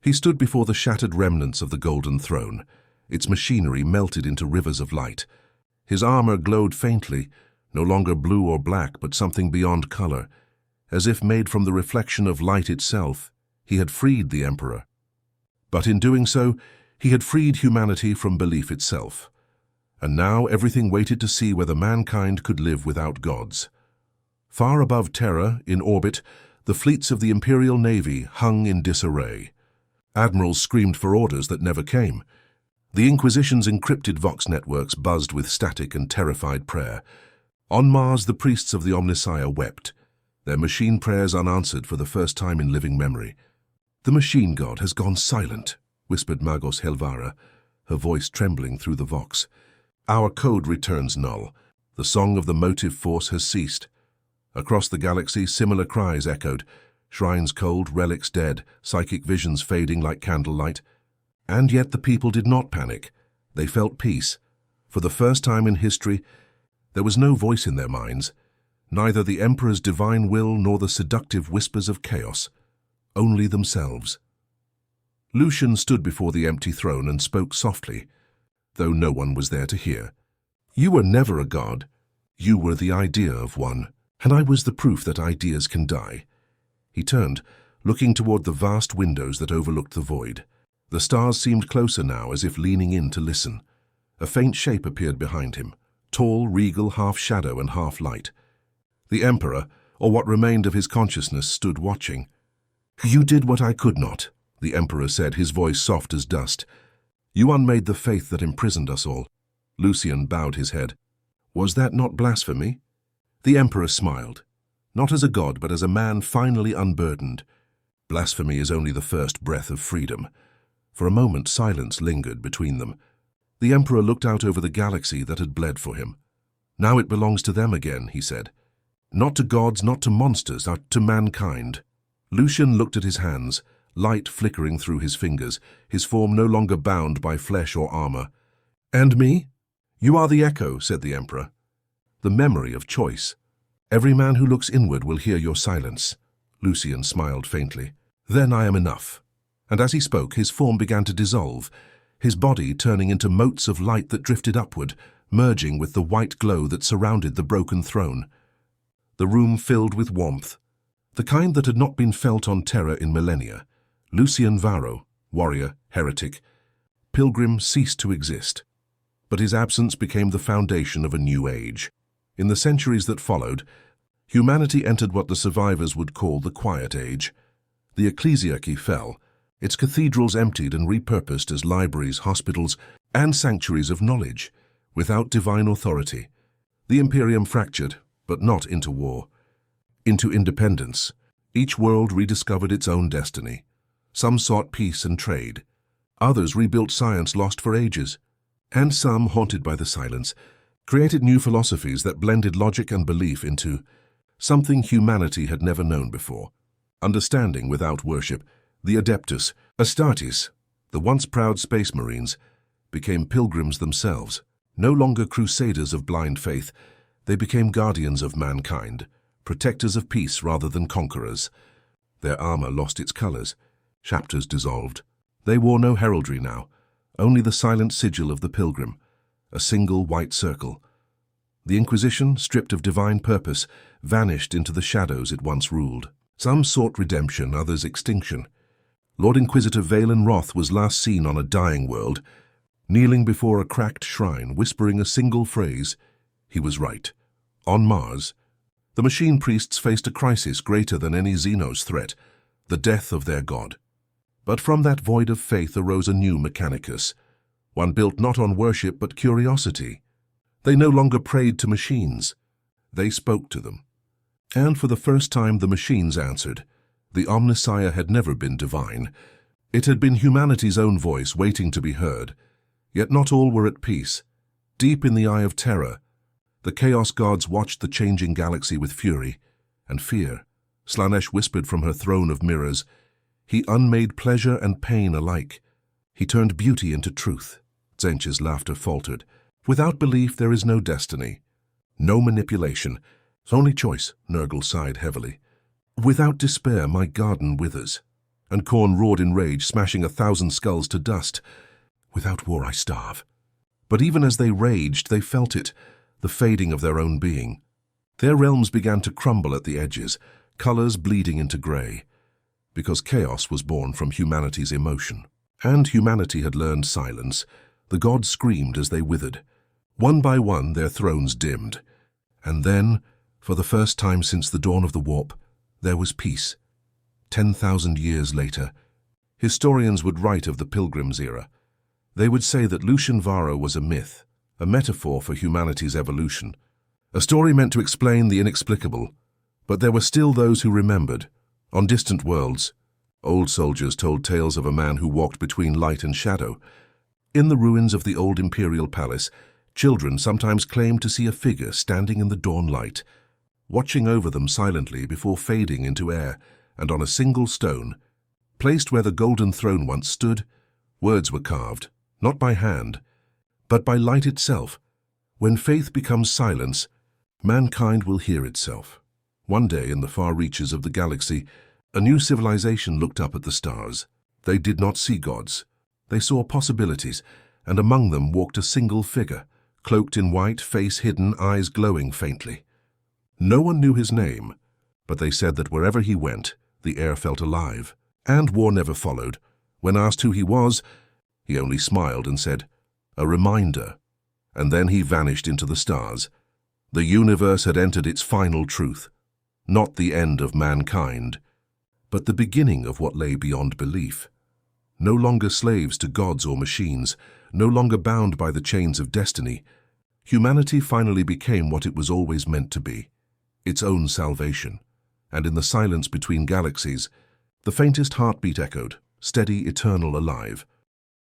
He stood before the shattered remnants of the Golden Throne, its machinery melted into rivers of light. His armor glowed faintly, no longer blue or black, but something beyond color. As if made from the reflection of light itself, he had freed the Emperor. But in doing so, he had freed humanity from belief itself. And now everything waited to see whether mankind could live without gods. Far above Terra, in orbit, the fleets of the Imperial Navy hung in disarray. Admirals screamed for orders that never came. The Inquisition's encrypted vox networks buzzed with static and terrified prayer. On Mars, the priests of the Omnissiah wept, their machine prayers unanswered for the first time in living memory. "The machine god has gone silent," whispered Magos Helvara, her voice trembling through the vox. "Our code returns null. The song of the motive force has ceased." Across the galaxy, similar cries echoed, shrines cold, relics dead, psychic visions fading like candlelight. And yet the people did not panic. They felt peace. For the first time in history, there was no voice in their minds, neither the Emperor's divine will nor the seductive whispers of chaos, only themselves. Lucian stood before the empty throne and spoke softly, though no one was there to hear. "You were never a god. You were the idea of one, and I was the proof that ideas can die." He turned, looking toward the vast windows that overlooked the void. The stars seemed closer now, as if leaning in to listen. A faint shape appeared behind him, tall, regal, half shadow and half light. The Emperor, or what remained of his consciousness, stood watching. "You did what I could not," the Emperor said, his voice soft as dust. "You unmade the faith that imprisoned us all." Lucian bowed his head. "Was that not blasphemy?" The Emperor smiled, not as a god, but as a man finally unburdened. "Blasphemy is only the first breath of freedom." For a moment, silence lingered between them. The Emperor looked out over the galaxy that had bled for him. "Now it belongs to them again," he said. "Not to gods, not to monsters, but to mankind." Lucian looked at his hands, light flickering through his fingers, his form no longer bound by flesh or armor. "And me?" "You are the echo," said the Emperor. "The memory of choice. Every man who looks inward will hear your silence." Lucian smiled faintly. "Then I am enough." And as he spoke, his form began to dissolve, his body turning into motes of light that drifted upward, merging with the white glow that surrounded the broken throne. The room filled with warmth, the kind that had not been felt on Terra in millennia. Lucian Varo, warrior, heretic, pilgrim, ceased to exist. But his absence became the foundation of a new age. In the centuries that followed, humanity entered what the survivors would call the Quiet Age. The ecclesiarchy fell, its cathedrals emptied and repurposed as libraries, hospitals, and sanctuaries of knowledge, without divine authority. The Imperium fractured, but not into war. Into independence. Each world rediscovered its own destiny. Some sought peace and trade. Others rebuilt science lost for ages. And some, haunted by the silence, created new philosophies that blended logic and belief into something humanity had never known before. Understanding without worship. The Adeptus, Astartes, the once proud space marines, became pilgrims themselves. No longer crusaders of blind faith, they became guardians of mankind, protectors of peace rather than conquerors. Their armor lost its colors, chapters dissolved. They wore no heraldry now, only the silent sigil of the pilgrim, a single white circle. The Inquisition, stripped of divine purpose, vanished into the shadows it once ruled. Some sought redemption, others extinction. Lord Inquisitor Valen Roth was last seen on a dying world, kneeling before a cracked shrine, whispering a single phrase. He was right. On Mars, the machine priests faced a crisis greater than any Xenos threat, the death of their god. But from that void of faith arose a new Mechanicus, one built not on worship but curiosity. They no longer prayed to machines. They spoke to them. And for the first time the machines answered. The Omnissiah had never been divine. It had been humanity's own voice waiting to be heard. Yet not all were at peace. Deep in the eye of terror, the Chaos Gods watched the changing galaxy with fury and fear. Slaanesh whispered from her throne of mirrors. He unmade pleasure and pain alike. He turned beauty into truth. Tzeentch's laughter faltered. Without belief there is no destiny. No manipulation. Only choice, Nurgle sighed heavily. Without despair my garden withers. And Khorne roared in rage, smashing 1,000 skulls to dust. Without war I starve. But even as they raged, they felt it, the fading of their own being. Their realms began to crumble at the edges, colors bleeding into grey. Because chaos was born from humanity's emotion. And humanity had learned silence. The gods screamed as they withered. One by one their thrones dimmed. And then, for the first time since the dawn of the warp, there was peace. 10,000 years later, historians would write of the Pilgrim's era. They would say that Lucian Varo was a myth, a metaphor for humanity's evolution, a story meant to explain the inexplicable. But there were still those who remembered. On distant worlds, old soldiers told tales of a man who walked between light and shadow. In the ruins of the old imperial palace, children sometimes claimed to see a figure standing in the dawn light, watching over them silently before fading into air, and on a single stone, placed where the golden throne once stood, words were carved, not by hand, but by light itself. When faith becomes silence, mankind will hear itself. One day in the far reaches of the galaxy, a new civilization looked up at the stars. They did not see gods. They saw possibilities, and among them walked a single figure, cloaked in white, face hidden, eyes glowing faintly. No one knew his name, but they said that wherever he went, the air felt alive, and war never followed. When asked who he was, he only smiled and said, "A reminder," and then he vanished into the stars. The universe had entered its final truth, not the end of mankind, but the beginning of what lay beyond belief. No longer slaves to gods or machines, no longer bound by the chains of destiny, humanity finally became what it was always meant to be, its own salvation. And in the silence between galaxies, the faintest heartbeat echoed, steady, eternal, alive.